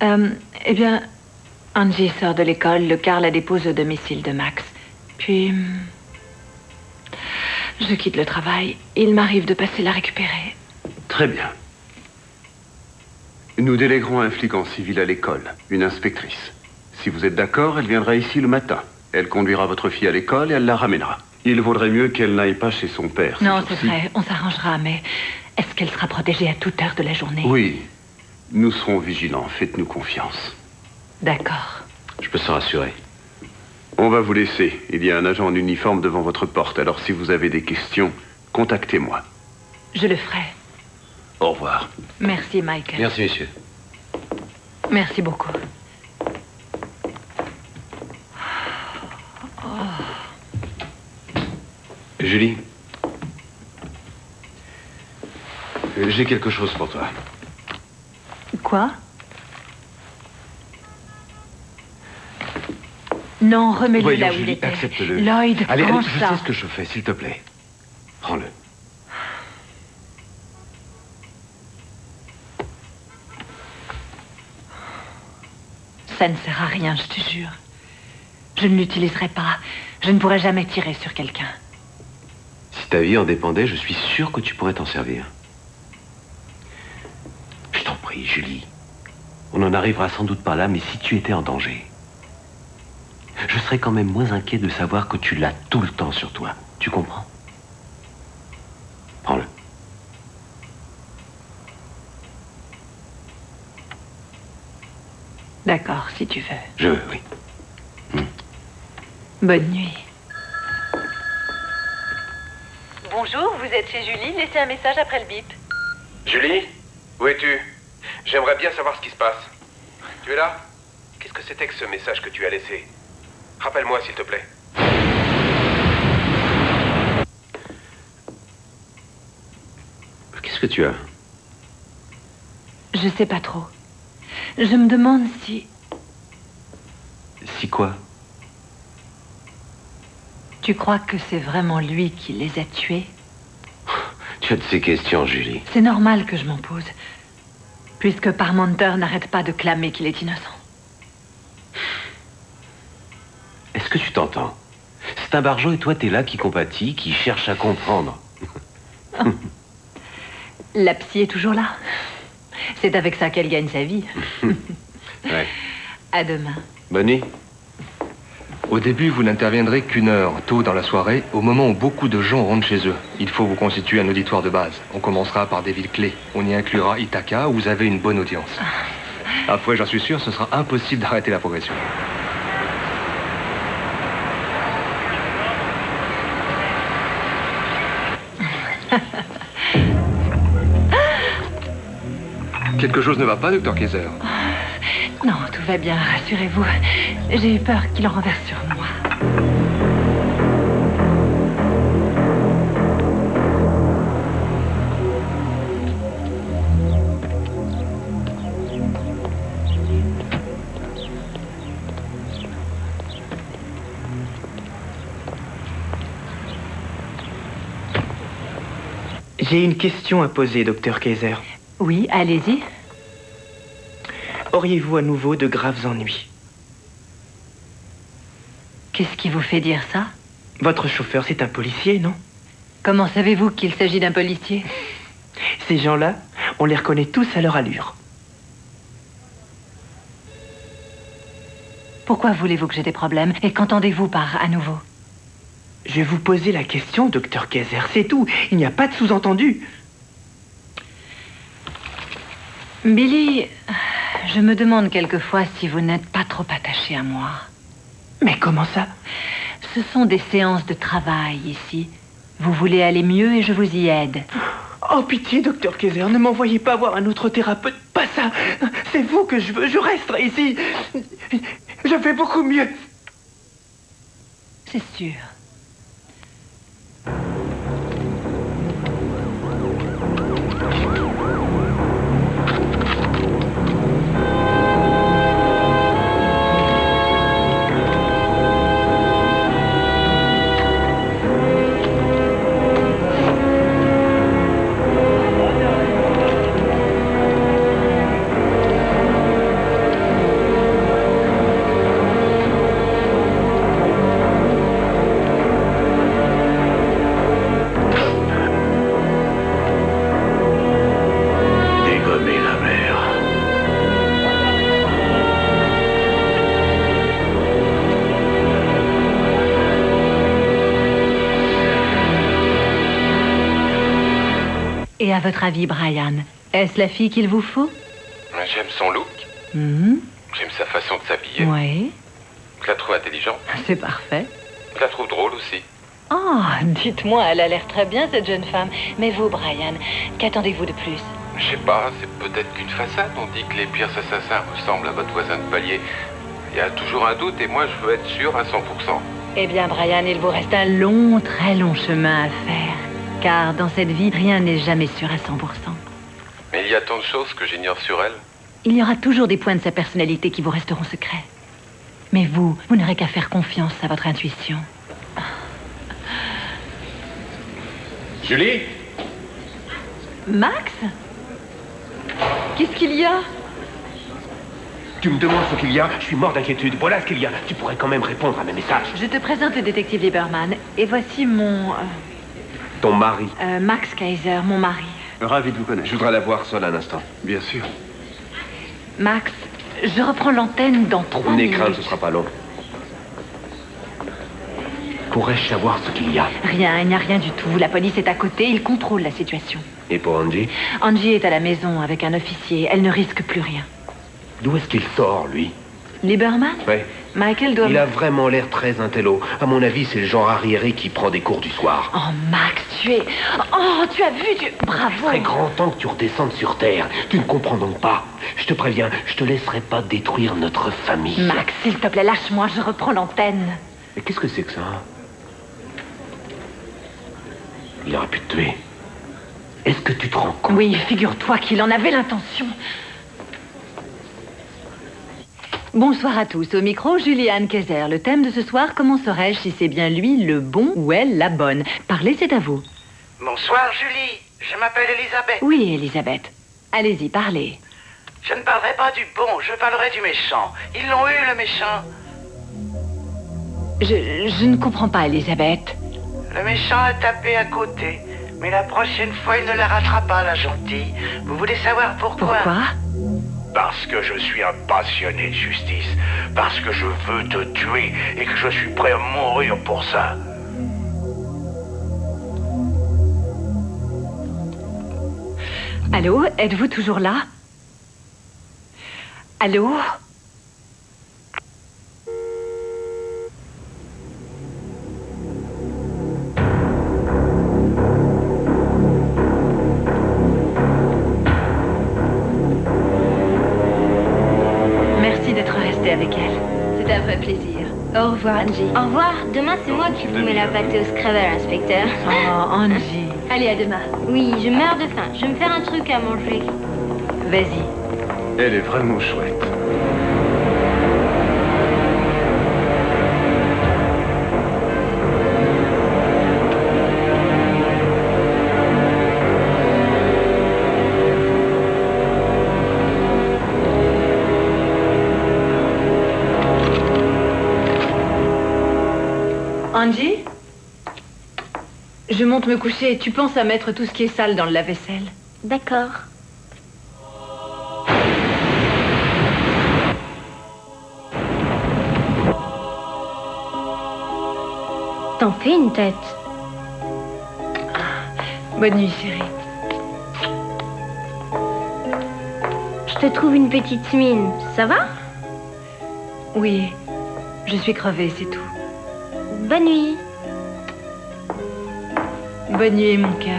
Eh bien, Angie sort de l'école. Le car la dépose au domicile de Max. Puis, je quitte le travail. Il m'arrive de passer la récupérer. Très bien. Nous déléguerons un flic en civil à l'école, une inspectrice. Si vous êtes d'accord, elle viendra ici le matin. Elle conduira votre fille à l'école et elle la ramènera. Il vaudrait mieux qu'elle n'aille pas chez son père. Non, c'est vrai, on s'arrangera, mais est-ce qu'elle sera protégée à toute heure de la journée? Oui, nous serons vigilants, faites-nous confiance. D'accord. Je peux se rassurer. On va vous laisser. Il y a un agent en uniforme devant votre porte, alors si vous avez des questions, contactez-moi. Je le ferai. Au revoir. Merci, Michael. Merci, monsieur. Merci beaucoup. Julie, j'ai quelque chose pour toi. Quoi? Non, remets-le Voyons, là où Julie, il était. accepte-le. Lloyd, allez, range je ça. sais ce que je fais, s'il te plaît. Prends-le. Ça ne sert à rien, je te jure. Je ne l'utiliserai pas. Je ne pourrai jamais tirer sur quelqu'un. Si ta vie en dépendait, je suis sûr que tu pourrais t'en servir. Je t'en prie, Julie. On n'en arrivera sans doute pas là, mais si tu étais en danger, je serais quand même moins inquiet de savoir que tu l'as tout le temps sur toi. Tu comprends? Prends-le. D'accord, si tu veux. Je veux, oui. Bonne nuit. Bonjour, vous êtes chez Julie. Laissez un message après le bip. Julie, où es-tu? J'aimerais bien savoir ce qui se passe. Tu es là? Qu'est-ce que c'était que ce message que tu as laissé? Rappelle-moi, s'il te plaît. Qu'est-ce que tu as? Je sais pas trop. Je me demande si... Si quoi? Tu crois que c'est vraiment lui qui les a tués? Tu as de ces questions, Julie. C'est normal que je m'en pose. Puisque Parmenter n'arrête pas de clamer qu'il est innocent. Est-ce que tu t'entends? C'est un barjot et toi, t'es là qui compatit, qui cherche à comprendre. La psy est toujours là. C'est avec ça qu'elle gagne sa vie. Ouais. À demain. Bonne nuit. Au début, vous n'interviendrez qu'une heure, tôt dans la soirée, au moment où beaucoup de gens rentrent chez eux. Il faut vous constituer un auditoire de base. On commencera par des villes clés. On y inclura Ithaca, où vous avez une bonne audience. Après, j'en suis sûr, ce sera impossible d'arrêter la progression. Quelque chose ne va pas, Dr. Kaiser? Non, tout va bien, rassurez-vous. J'ai eu peur qu'il en renverse sur moi. J'ai une question à poser, Dr. Kaiser. Oui, allez-y. Auriez-vous à nouveau de graves ennuis? Qu'est-ce qui vous fait dire ça? Votre chauffeur, c'est un policier, non? Comment savez-vous qu'il s'agit d'un policier? Ces gens-là, on les reconnaît tous à leur allure. Pourquoi voulez-vous que j'ai des problèmes? Et qu'entendez-vous par à nouveau? Je vais vous poser la question, Dr. Kaiser, c'est tout. Il n'y a pas de sous-entendu. Billy, je me demande quelquefois si vous n'êtes pas trop attaché à moi. Mais comment ça? Ce sont des séances de travail ici. Vous voulez aller mieux et je vous y aide. Oh, pitié, Dr. Kaiser, ne m'envoyez pas voir un autre thérapeute. Pas ça. C'est vous que je veux. Je resterai ici. Je fais beaucoup mieux. C'est sûr. Et à votre avis, Brian, est-ce la fille qu'il vous faut? J'aime son look. Mhm. J'aime sa façon de s'habiller. Oui, Je la trouve intelligente. c'est parfait. Je la trouve drôle aussi. Oh, dites-moi, elle a l'air très bien, cette jeune femme. Mais vous, Brian, qu'attendez-vous de plus? Je sais pas, c'est peut-être qu'une façade. On dit que les pires assassins ressemblent à votre voisin de palier. Il y a toujours un doute et moi je veux être sûr à 100%. Eh bien, Brian, il vous reste un long, très long chemin à faire. Car dans cette vie, rien n'est jamais sûr à 100%. Mais il y a tant de choses que j'ignore sur elle. Il y aura toujours des points de sa personnalité qui vous resteront secrets. Mais vous n'aurez qu'à faire confiance à votre intuition. Julie? Max? Qu'est-ce qu'il y a? Tu me demandes ce qu'il y a? Je suis mort d'inquiétude. Voilà ce qu'il y a. Tu pourrais quand même répondre à mes messages. Je te présente le détective Lieberman. Et voici mon... Ton mari. Max Kaiser, mon mari. Ravi de vous connaître. Je voudrais la voir seule un instant. Bien sûr. Max, je reprends l'antenne dans 3 N'aie minutes. crainte, ce sera pas long. Pourrais-je savoir ce qu'il y a? Rien, il n'y a rien du tout. La police est à côté, ils contrôlent la situation. Et pour Angie? Angie est à la maison avec un officier. Elle ne risque plus rien. D'où est-ce qu'il sort, lui? Lieberman? Oui. Michael doit... Il a vraiment l'air très intello. À mon avis, c'est le genre arriéré qui prend des cours du soir. Oh, Max, tu es... Oh, tu as vu, Bravo. Très grand temps que tu redescendes sur Terre. Tu ne comprends donc pas. Je te préviens, je te laisserai pas détruire notre famille. Max, s'il te plaît, lâche-moi, je reprends l'antenne. Mais qu'est-ce que c'est que ça? Il aurait pu te tuer. Est-ce que tu te rends compte? Oui, figure-toi qu'il en avait l'intention. Bonsoir à tous. Au micro, Julianne Kayser. Le thème de ce soir, comment saurais-je si c'est bien lui le bon ou elle la bonne? Parlez, c'est à vous. Bonsoir, Julie. Je m'appelle Elisabeth. Oui, Elisabeth. Allez-y, parlez. Je ne parlerai pas du bon, je parlerai du méchant. Ils l'ont eu, le méchant. Je ne comprends pas, Elisabeth. Le méchant a tapé à côté. Mais la prochaine fois, il ne la rattrapera, la gentille. Vous voulez savoir pourquoi? Pourquoi? Parce que je suis un passionné de justice. Parce que je veux te tuer et que je suis prêt à mourir pour ça. Allô, êtes-vous toujours là? Allô? Merci d'être resté avec elle. C'était un vrai plaisir. Au revoir, Angie. Au revoir. Demain, c'est moi qui vous mets la pâtée au Scrabble, inspecteur. Oh, Angie. Allez, à demain. Oui, je meurs de faim. Je vais me faire un truc à manger. Vas-y. Elle est vraiment chouette. Angie? Je monte me coucher et tu penses à mettre tout ce qui est sale dans le lave-vaisselle. D'accord. T'en fais une tête. Bonne nuit, chérie. Je te trouve une petite mine. Ça va? Oui, je suis crevée, c'est tout. Bonne nuit. Bonne nuit, mon cœur.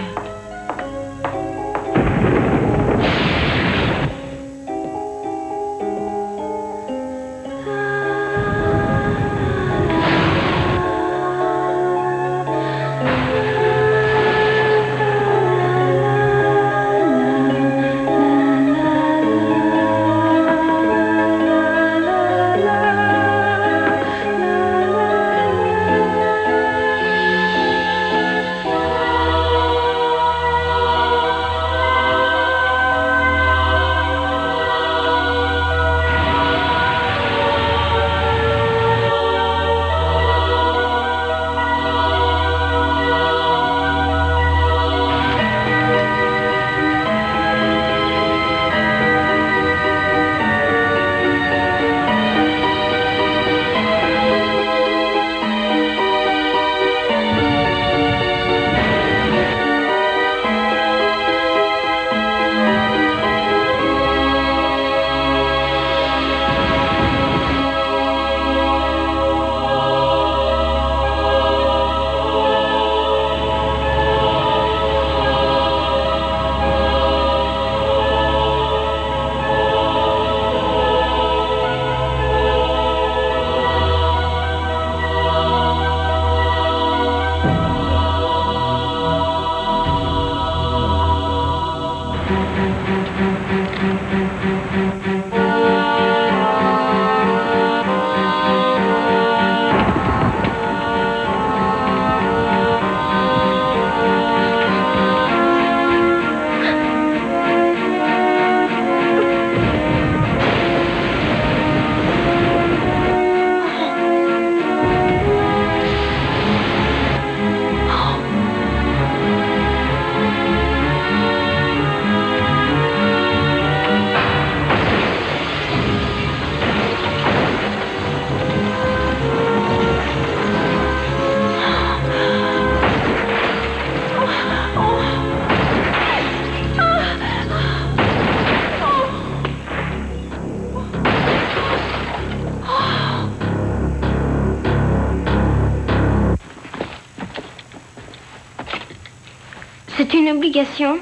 C'est une obligation.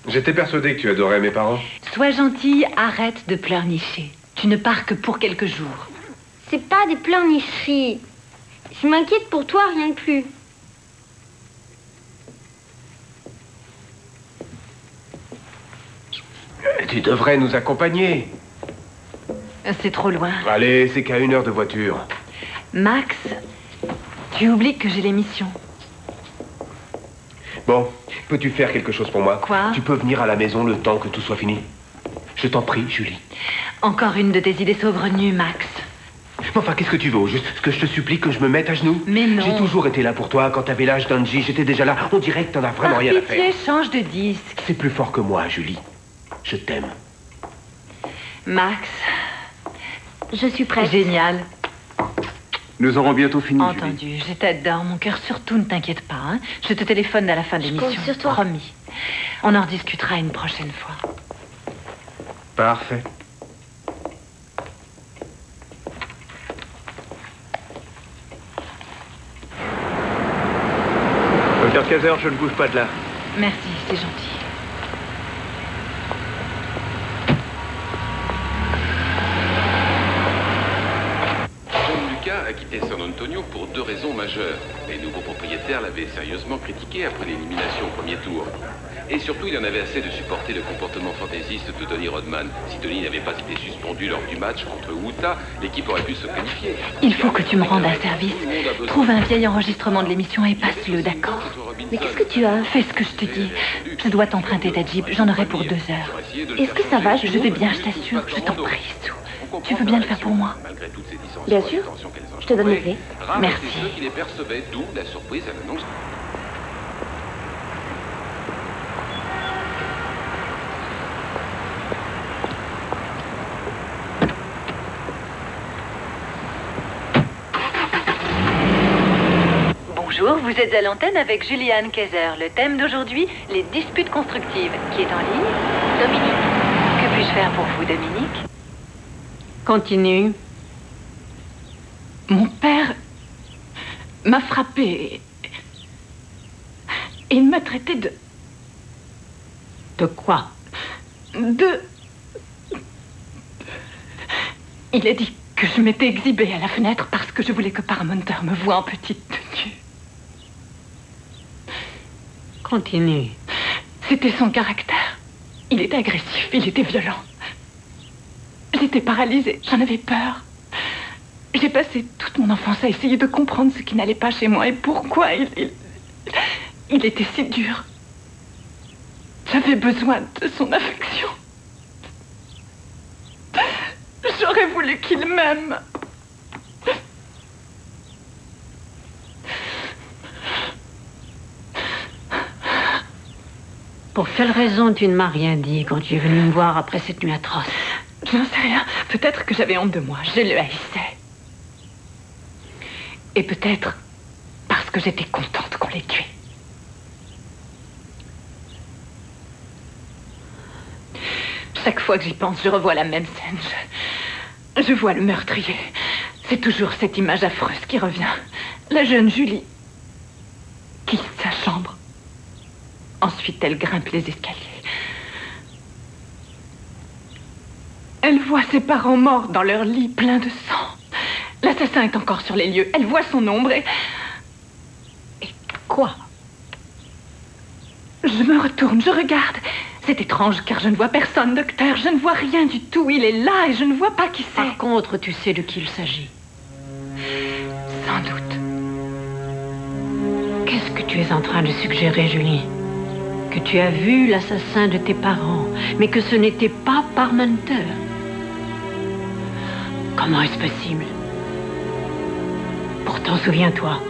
J'étais persuadé que tu adorais mes parents. Sois gentille, arrête de pleurnicher. Tu ne pars que pour quelques jours. C'est pas des pleurnicheries. Je m'inquiète pour toi, rien de plus. Tu devrais nous accompagner. C'est trop loin. Allez, c'est qu'à 1 heure de voiture. Max, tu oublies que j'ai l'émission. Bon, peux-tu faire quelque chose pour moi? Quoi? Tu peux venir à la maison le temps que tout soit fini. Je t'en prie, Julie. Encore une de tes idées saugrenues, Max. Mais enfin, qu'est-ce que tu veux? Juste que je te supplie que je me mette à genoux? Mais non. J'ai toujours été là pour toi. Quand t'avais l'âge d'Angie, j'étais déjà là. On dirait que t'en as vraiment rien à faire. Pitié, change de disque. C'est plus fort que moi, Julie. Je t'aime. Max. Je suis prête. Génial. Nous aurons bientôt fini, Julie. Entendu, je t'adore, mon cœur. Surtout, ne t'inquiète pas. Hein. Je te téléphone à la fin de l'émission. compte sur toi. Promis. On en rediscutera une prochaine fois. Parfait. Docteur Kaiser, je ne bouge pas de là. Merci, c'est gentil. John Lucas a quitté San Antonio pour 2 raisons majeures. Les nouveaux propriétaires l'avaient sérieusement critiqué après l'élimination au premier tour. Et surtout, il en avait assez de supporter le comportement fantaisiste de Tony Rodman. Si Tony n'avait pas été suspendu lors du match contre Utah, l'équipe aurait pu se qualifier. Il faut que tu me rendes un service. Trouve un vieil enregistrement de l'émission et passe-le, d'accord? Mais qu'est-ce que tu as? Fais ce que je te dis. Je dois t'emprunter ta Jeep. J'en aurai pour 2 heures. Est-ce que ça va? Je vais bien, je t'assure. Je t'en prie, Sue. Tu veux bien le faire pour moi? Bien sûr. Je te donne les clés. Merci. Ceux qui les percevaient, d'où la surprise à l'annonce. Bonjour, vous êtes à l'antenne avec Julianne Kaiser. Le thème d'aujourd'hui, les disputes constructives. Qui est en ligne? Dominique. Que puis-je faire pour vous, Dominique? Continue. Mon père m'a frappé. Il m'a traité de... De quoi? Il a dit que je m'étais exhibée à la fenêtre parce que je voulais que Parmenter me voie en petite tenue. Continue. C'était son caractère. Il était agressif, il était violent. J'étais paralysée, j'en avais peur. J'ai passé toute mon enfance à essayer de comprendre ce qui n'allait pas chez moi et pourquoi il était si dur. J'avais besoin de son affection. J'aurais voulu qu'il m'aime. Pour quelle raison tu ne m'as rien dit quand tu es venu me voir après cette nuit atroce? Je n'en sais rien. Peut-être que j'avais honte de moi. Je le haïssais. Et peut-être parce que j'étais contente qu'on l'ait tué. Chaque fois que j'y pense, je revois la même scène. Je vois le meurtrier. C'est toujours cette image affreuse qui revient. La jeune Julie quitte sa chambre. Ensuite, elle grimpe les escaliers. Elle voit ses parents morts dans leur lit plein de sang. L'assassin est encore sur les lieux. Elle voit son ombre et quoi? Je me retourne, je regarde. C'est étrange car je ne vois personne, docteur. Je ne vois rien du tout. Il est là et je ne vois pas qui c'est. Par contre, tu sais de qui il s'agit. Sans doute. Qu'est-ce que tu es en train de suggérer, Julie? Que tu as vu l'assassin de tes parents, mais que ce n'était pas Parmenter. Comment est-ce possible? Pourtant, souviens-toi,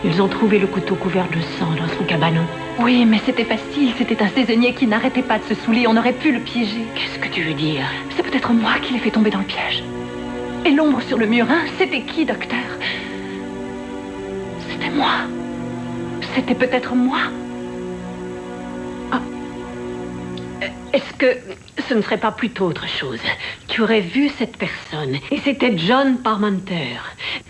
ils ont trouvé le couteau couvert de sang dans son cabanon. Oui, mais c'était facile. C'était un saisonnier qui n'arrêtait pas de se saouler. On aurait pu le piéger. Qu'est-ce que tu veux dire? C'est peut-être moi qui l'ai fait tomber dans le piège. Et l'ombre sur le mur, hein? C'était qui, docteur? C'était moi. C'était peut-être moi. Ah. Est-ce que ce ne serait pas plutôt autre chose? tu aurais vu cette personne, et c'était John Parmenter.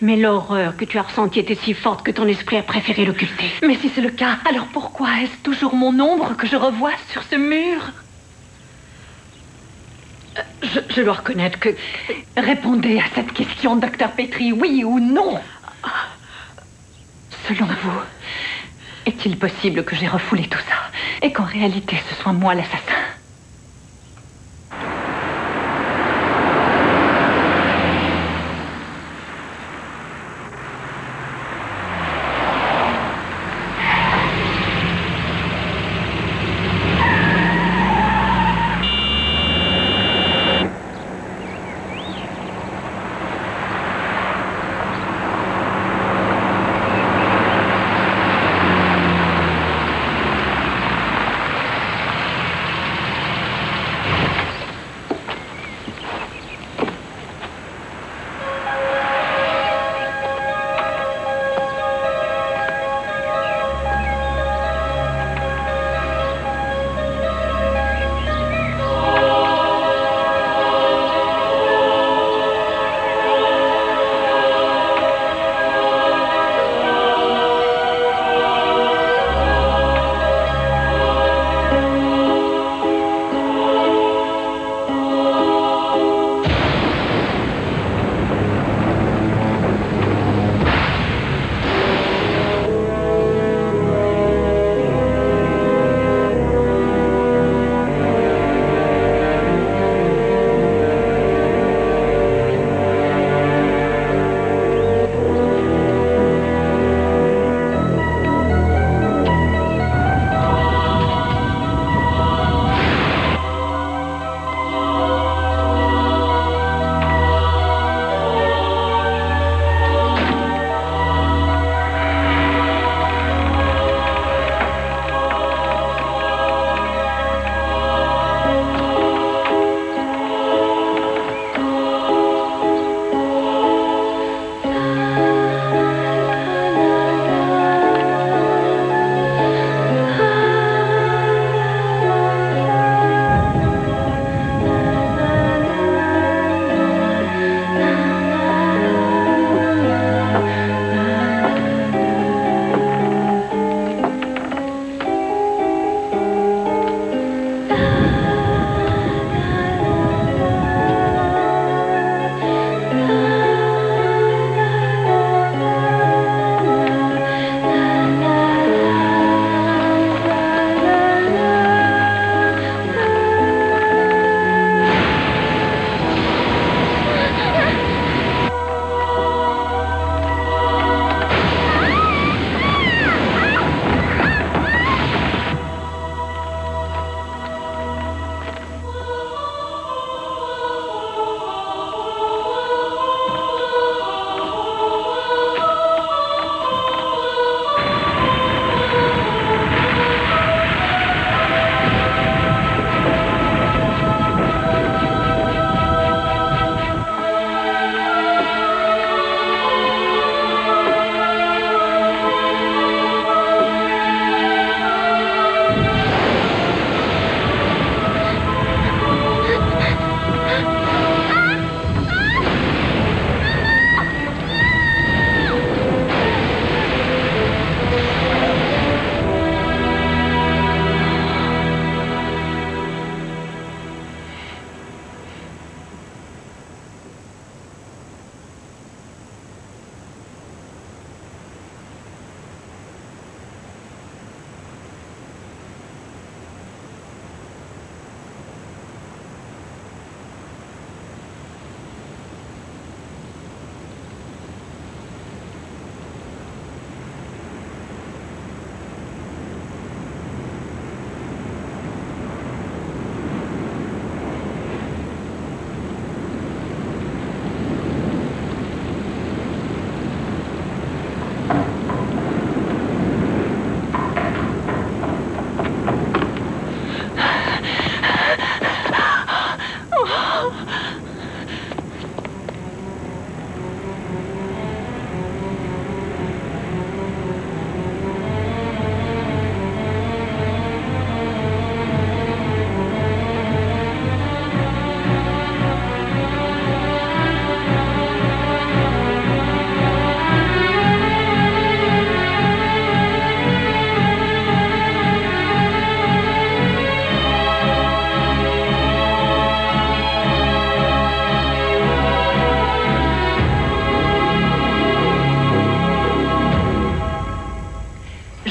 Mais l'horreur que tu as ressentie était si forte que ton esprit a préféré l'occulter. Mais si c'est le cas, alors pourquoi est-ce toujours mon ombre que je revois sur ce mur? Je dois reconnaître que... Répondez à cette question, Dr. Petrie, oui ou non? Selon vous, est-il possible que j'ai refoulé tout ça et qu'en réalité ce soit moi l'assassin?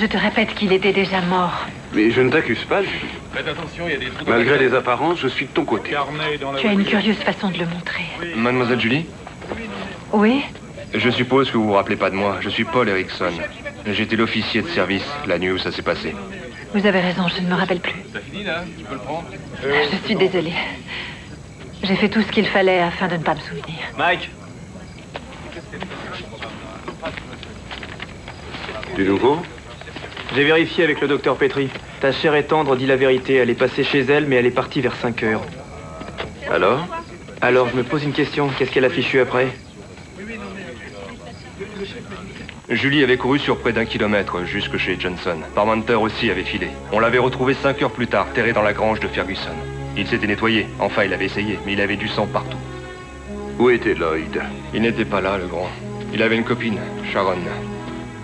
Je te répète qu'il était déjà mort. Mais je ne t'accuse pas, Julie. Faites attention, il y a des trous. Malgré les apparences, je suis de ton côté. Tu as une curieuse façon de le montrer. Mademoiselle Julie, Oui? je suppose que vous vous rappelez pas de moi. Je suis Paul Erickson. J'étais l'officier de service la nuit où ça s'est passé. Vous avez raison, je ne me rappelle plus. T'as fini là? Tu peux le prendre? Je suis désolée. J'ai fait tout ce qu'il fallait afin de ne pas me souvenir. Mike. Du nouveau? J'ai vérifié avec le docteur Petrie. Ta chère et tendre dit la vérité. Elle est passée chez elle, mais elle est partie vers 5 heures. Alors? Alors, je me pose une question. Qu'est-ce qu'elle a fichu après? Julie avait couru sur près d'1 kilomètre jusque chez Johnson. Parmenter aussi avait filé. On l'avait retrouvé 5 heures plus tard, terré dans la grange de Ferguson. Il s'était nettoyé. Enfin, il avait essayé, mais il avait du sang partout. Où était Lloyd? Il n'était pas là, le grand. Il avait une copine, Sharon.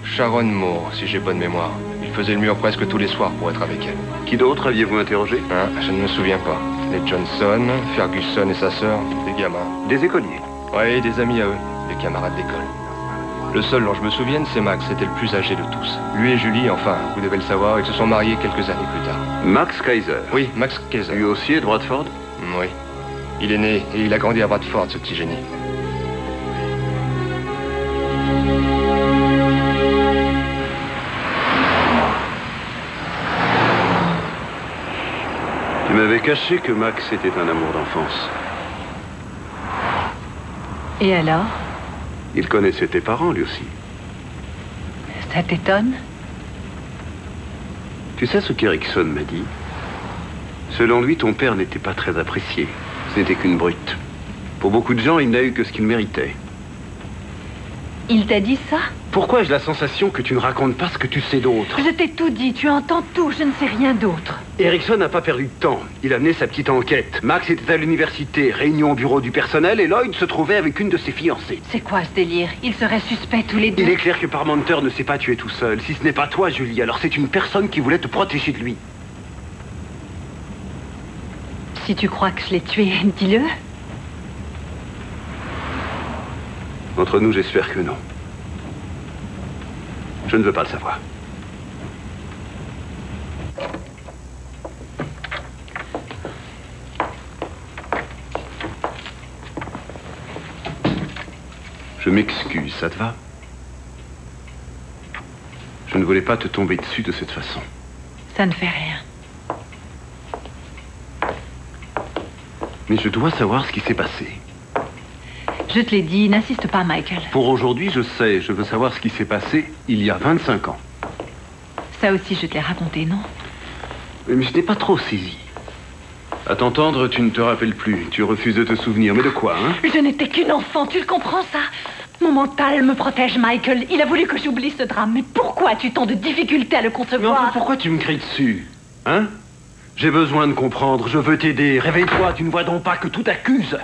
Sharon Moore, si j'ai bonne mémoire. Il faisait le mur presque tous les soirs pour être avec elle. Qui d'autre aviez-vous interrogé? Je ne me souviens pas. Les Johnson, Ferguson et sa sœur, des gamins. Des écoliers? Oui, des amis à eux, des camarades d'école. Le seul dont je me souvienne, c'est Max, c'était le plus âgé de tous. Lui et Julie, enfin, vous devez le savoir, ils se sont mariés quelques années plus tard. Max Kaiser? Oui, Max Kaiser. Lui aussi est de Bradford? Oui. Il est né et il a grandi à Bradford, ce petit génie. Tu m'avais caché que Max était un amour d'enfance. Et alors? Il connaissait tes parents, lui aussi. Ça t'étonne? Tu sais ce qu'Erickson m'a dit? Selon lui, ton père n'était pas très apprécié. Ce n'était qu'une brute. Pour beaucoup de gens, il n'a eu que ce qu'il méritait. Il t'a dit ça? Pourquoi ai-je la sensation que tu ne racontes pas ce que tu sais d'autre? Je t'ai tout dit, tu entends tout, je ne sais rien d'autre. Erickson n'a pas perdu de temps. Il a mené sa petite enquête. Max était à l'université, réunion au bureau du personnel, et Lloyd se trouvait avec une de ses fiancées. C'est quoi ce délire? Ils seraient suspects tous les deux. Il est clair que Parmenter ne s'est pas tué tout seul. Si ce n'est pas toi, Julie, alors c'est une personne qui voulait te protéger de lui. Si tu crois que je l'ai tué, dis-le. Entre nous, j'espère que non. Je ne veux pas le savoir. Je m'excuse, ça te va? Je ne voulais pas te tomber dessus de cette façon. Ça ne fait rien. Mais je dois savoir ce qui s'est passé. Je te l'ai dit, n'insiste pas, Michael. Pour aujourd'hui, je sais. Je veux savoir ce qui s'est passé il y a 25 ans. Ça aussi, je te l'ai raconté, non? Mais je n'ai pas trop saisi. À t'entendre, tu ne te rappelles plus. Tu refuses de te souvenir. Mais de quoi, hein? Je n'étais qu'une enfant, tu le comprends, ça? Mon mental me protège, Michael. Il a voulu que j'oublie ce drame. Mais pourquoi as-tu tant de difficultés à le concevoir? Mais enfin, pourquoi tu me cries dessus? Hein? J'ai besoin de comprendre. Je veux t'aider. Réveille-toi. Tu ne vois donc pas que tout accuse.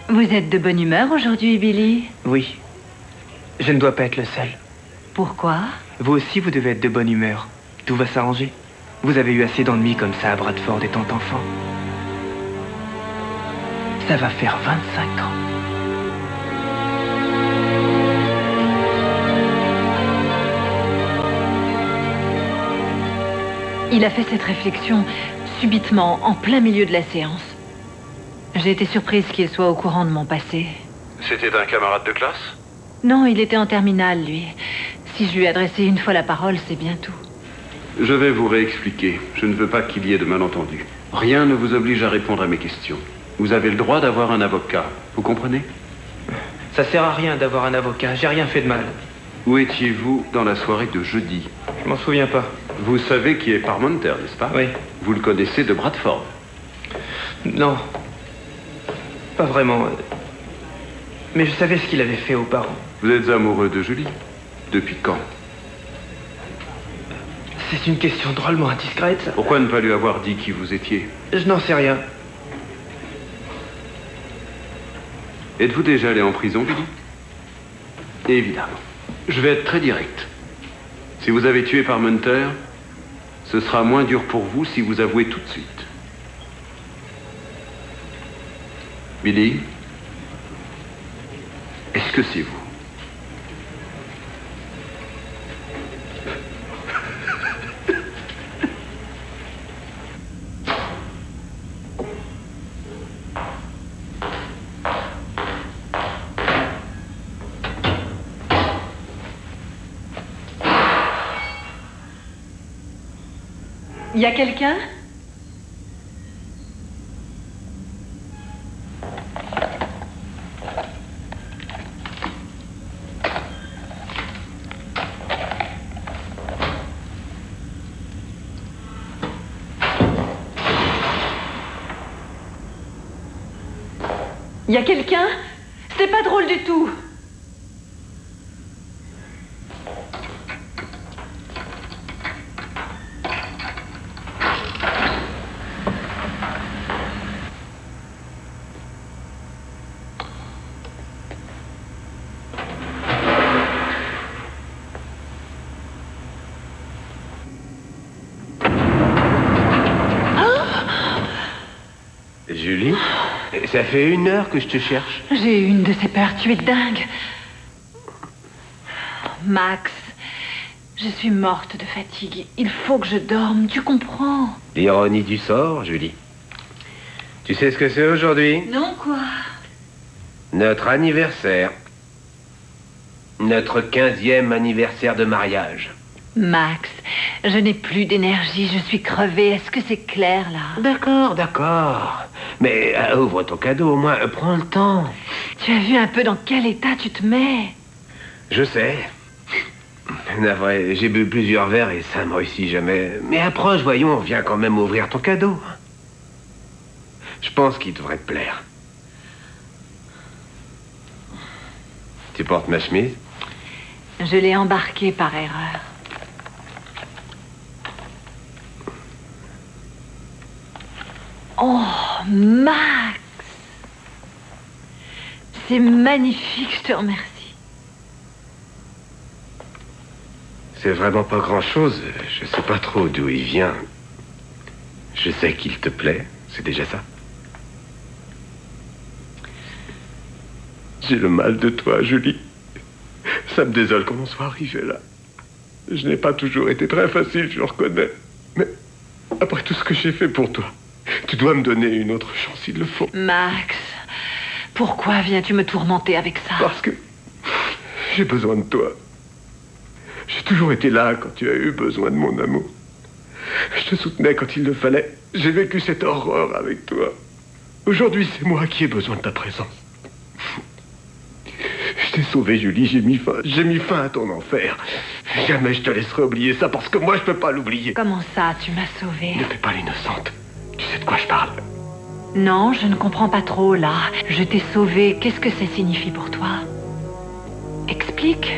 Vous êtes de bonne humeur aujourd'hui, Billy? Oui. Je ne dois pas être le seul. Pourquoi? Vous aussi, vous devez être de bonne humeur. Tout va s'arranger. Vous avez eu assez d'ennuis comme ça à Bradford étant enfant. Ça va faire 25 ans. Il a fait cette réflexion subitement, en plein milieu de la séance. J'ai été surprise qu'il soit au courant de mon passé. C'était un camarade de classe? Non, il était en terminale, lui. Si je lui adressais une fois la parole, c'est bien tout. Je vais vous réexpliquer. Je ne veux pas qu'il y ait de malentendus. Rien ne vous oblige à répondre à mes questions. Vous avez le droit d'avoir un avocat. Vous comprenez? Ça sert à rien d'avoir un avocat. J'ai rien fait de mal. Où étiez-vous dans la soirée de jeudi? Je m'en souviens pas. Vous savez qui est Parmenter, n'est-ce pas? Oui. Vous le connaissez de Bradford? Non. Pas vraiment. Mais je savais ce qu'il avait fait aux parents. Vous êtes amoureux de Julie? Depuis quand? C'est une question drôlement indiscrète, ça. Pourquoi ne pas lui avoir dit qui vous étiez? Je n'en sais rien. Êtes-vous déjà allé en prison, Billy? Évidemment. Je vais être très direct. Si vous avez tué Parmenter, ce sera moins dur pour vous si vous avouez tout de suite. Billy, est-ce que c'est vous? Y a quelqu'un? Y a quelqu'un? C'est pas drôle du tout. Julie, ça fait 1 heure que je te cherche. J'ai eu une de ces peurs, tu es dingue. Max, je suis morte de fatigue. Il faut que je dorme, tu comprends? L'ironie du sort, Julie. Tu sais ce que c'est aujourd'hui? Non, quoi? Notre anniversaire. Notre 15e anniversaire de mariage. Max, je n'ai plus d'énergie, je suis crevée. Est-ce que c'est clair, là? D'accord, d'accord. Mais ouvre ton cadeau, au moins, prends le temps. Tu as vu un peu dans quel état tu te mets? Je sais. Navré, j'ai bu plusieurs verres et ça ne me réussit jamais. Mais approche, voyons, viens quand même ouvrir ton cadeau. Je pense qu'il devrait te plaire. Tu portes ma chemise? Je l'ai embarquée par erreur. Oh, Max! C'est magnifique, je te remercie. C'est vraiment pas grand-chose. Je sais pas trop d'où il vient. Je sais qu'il te plaît, c'est déjà ça. J'ai le mal de toi, Julie. Ça me désole qu'on en soit arrivé là. Je n'ai pas toujours été très facile, je le reconnais. Mais après tout ce que j'ai fait pour toi, tu dois me donner une autre chance, il le faut. Max, pourquoi viens-tu me tourmenter avec ça? Parce que j'ai besoin de toi. J'ai toujours été là quand tu as eu besoin de mon amour. Je te soutenais quand il le fallait. J'ai vécu cette horreur avec toi. Aujourd'hui, c'est moi qui ai besoin de ta présence. Je t'ai sauvé, Julie, j'ai mis fin à ton enfer. Jamais je te laisserai oublier ça parce que moi, je peux pas l'oublier. Comment ça, tu m'as sauvée? Ne fais pas l'innocente. Tu sais de quoi je parle? Non, je ne comprends pas trop, là. Je t'ai sauvée. Qu'est-ce que ça signifie pour toi? Explique.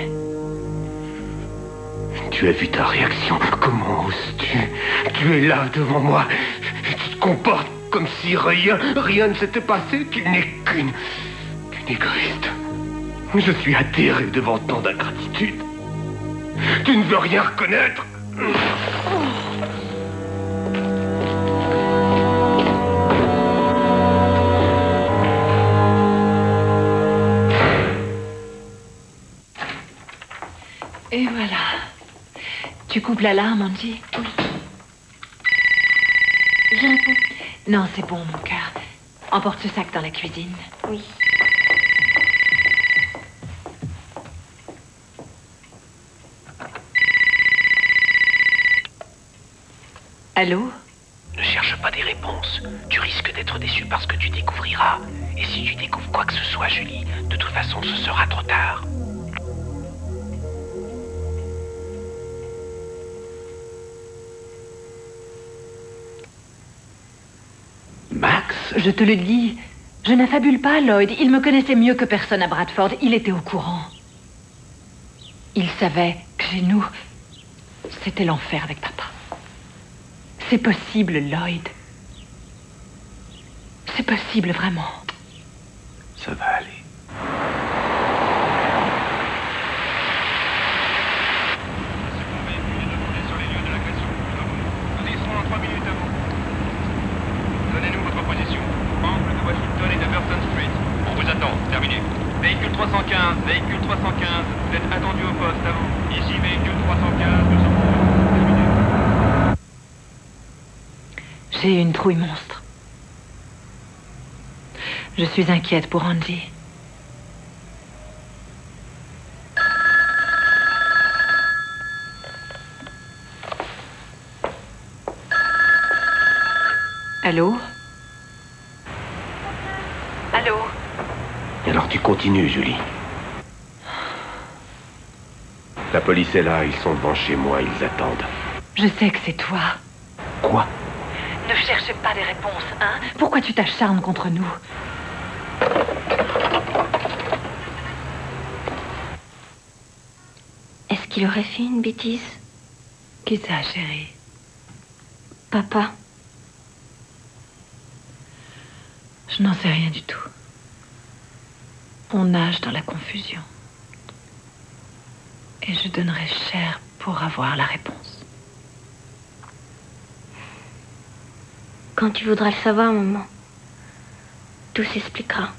Tu as vu ta réaction. Comment oses-tu? Tu es là devant moi. Tu te comportes comme si rien ne s'était passé. Tu n'es qu'une égoïste. Je suis atterré devant tant d'ingratitude. Tu ne veux rien reconnaître. Et voilà. Tu coupes l'alarme, Angie? Oui. Je réponds. Non, c'est bon, mon cœur. Emporte ce sac dans la cuisine. Oui. Allô? Ne cherche pas des réponses. Tu risques d'être déçu parce que tu découvriras. Et si tu découvres quoi que ce soit, Julie, de toute façon, ce sera trop tard. Max? je te le dis. Je n'affabule pas, Lloyd. Il me connaissait mieux que personne à Bradford. Il était au courant. Il savait que chez nous, c'était l'enfer avec papa. C'est possible, Lloyd. C'est possible, vraiment. Ça va aller. Nous y serons en 3 minutes à vous. Donnez-nous votre position. Angle de Washington et de Burton Street. On vous attend. Terminé. Véhicule 315, véhicule 315. Vous êtes attendu au poste, à vous. Ici, véhicule 315, nous sommes... J'ai une trouille monstre. Je suis inquiète pour Angie. Allô? Allô? Alors tu continues, Julie. La police est là, ils sont devant chez moi, ils attendent. Je sais que c'est toi. Quoi? Ne cherche pas des réponses, hein? Pourquoi tu t'acharnes contre nous? Est-ce qu'il aurait fait une bêtise? Qui ça, chérie? Papa. Je n'en sais rien du tout. On nage dans la confusion. Et je donnerais cher pour avoir la réponse. Quand tu voudras le savoir, maman, tout s'expliquera.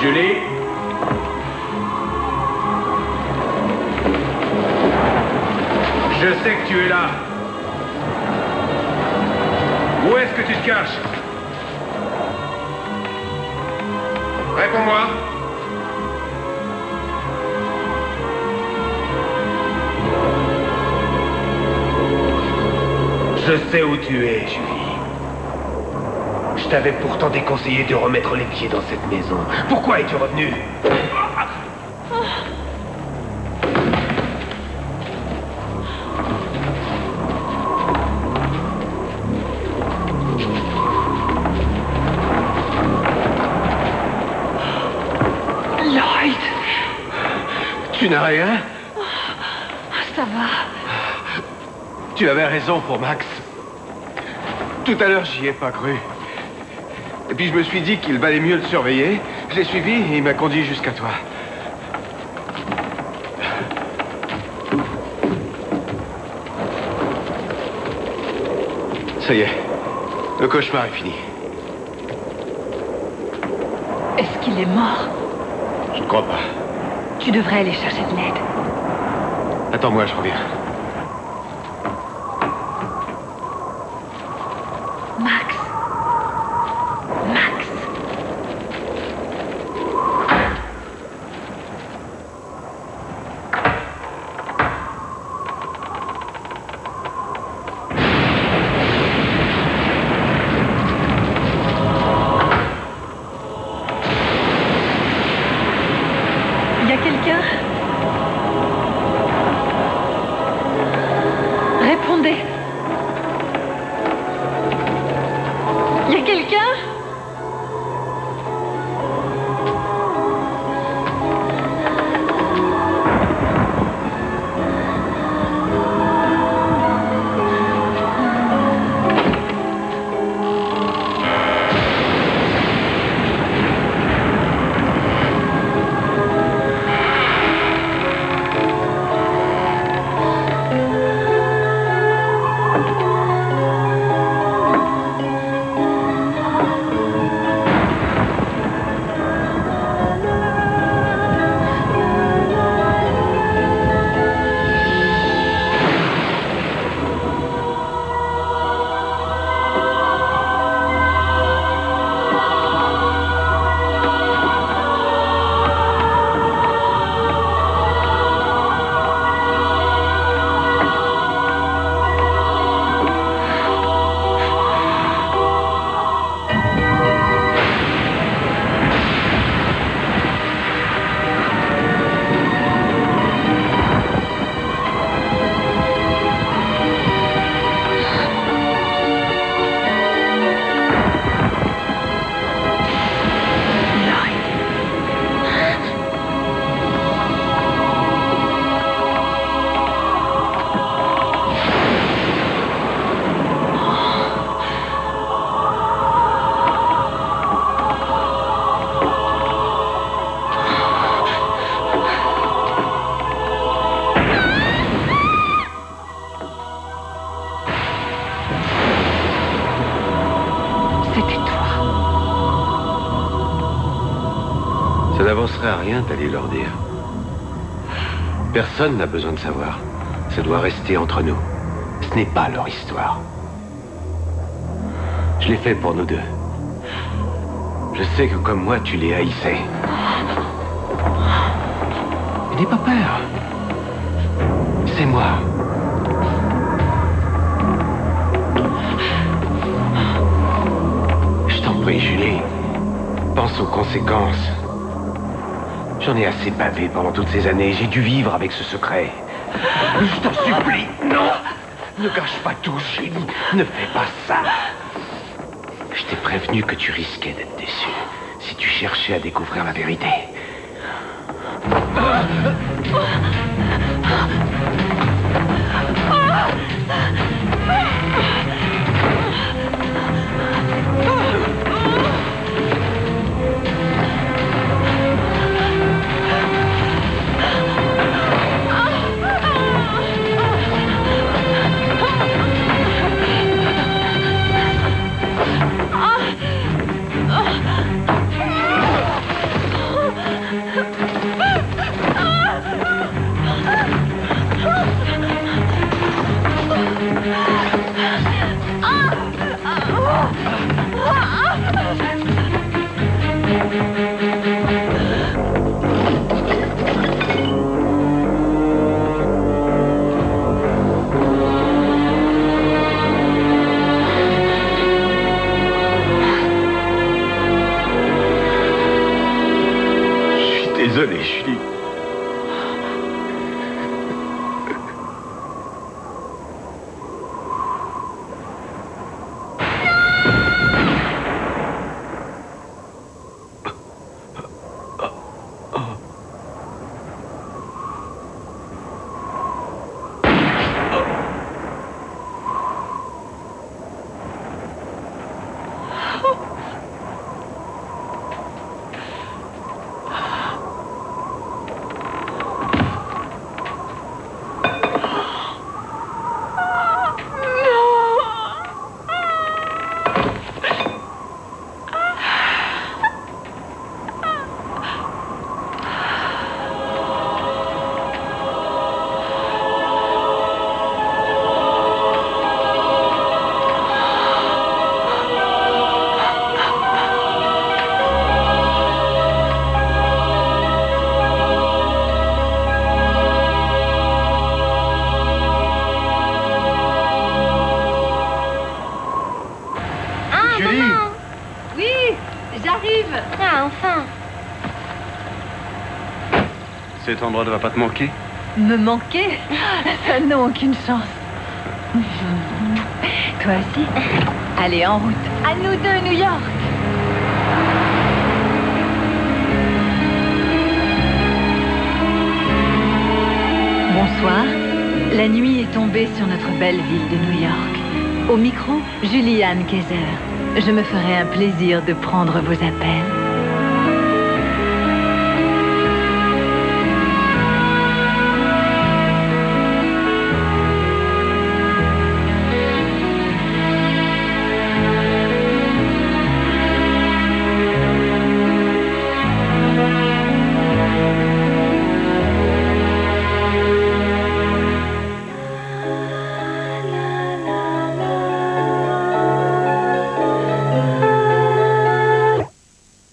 Julie? Je sais que tu es là. Où est-ce que tu te caches? Réponds-moi. Je sais où tu es, Julie. Je t'avais pourtant déconseillé de remettre les pieds dans cette maison. Pourquoi es-tu revenu? Lloyd! Tu n'as rien? Ça va. Tu avais raison pour Max. Tout à l'heure, j'y ai pas cru. Et puis je me suis dit qu'il valait mieux le surveiller. Je l'ai suivi et il m'a conduit jusqu'à toi. Ça y est, le cauchemar est fini. Est-ce qu'il est mort? Je ne crois pas. Tu devrais aller chercher de l'aide. Attends-moi, je reviens. n'avancerait à rien d'aller leur dire. Personne n'a besoin de savoir. Ça doit rester entre nous. Ce n'est pas leur histoire. Je l'ai fait pour nous deux. Je sais que comme moi, tu les haïssais. Mais n'aie pas peur. C'est moi. Je t'en prie, Julie. Pense aux conséquences. J'en ai assez bavé pendant toutes ces années. J'ai dû vivre avec ce secret. Je t'en supplie, non! Ne gâche pas tout, Julie. Ne fais pas ça. Je t'ai prévenu que tu risquais d'être déçu si tu cherchais à découvrir la vérité. Désolé, Julie. Cet endroit ne va pas te manquer? Me manquer? Ça n'a aucune chance. Toi aussi? Allez, en route. À nous deux, New York. Bonsoir. La nuit est tombée sur notre belle ville de New York. Au micro, Julianne Kayser. Je me ferai un plaisir de prendre vos appels.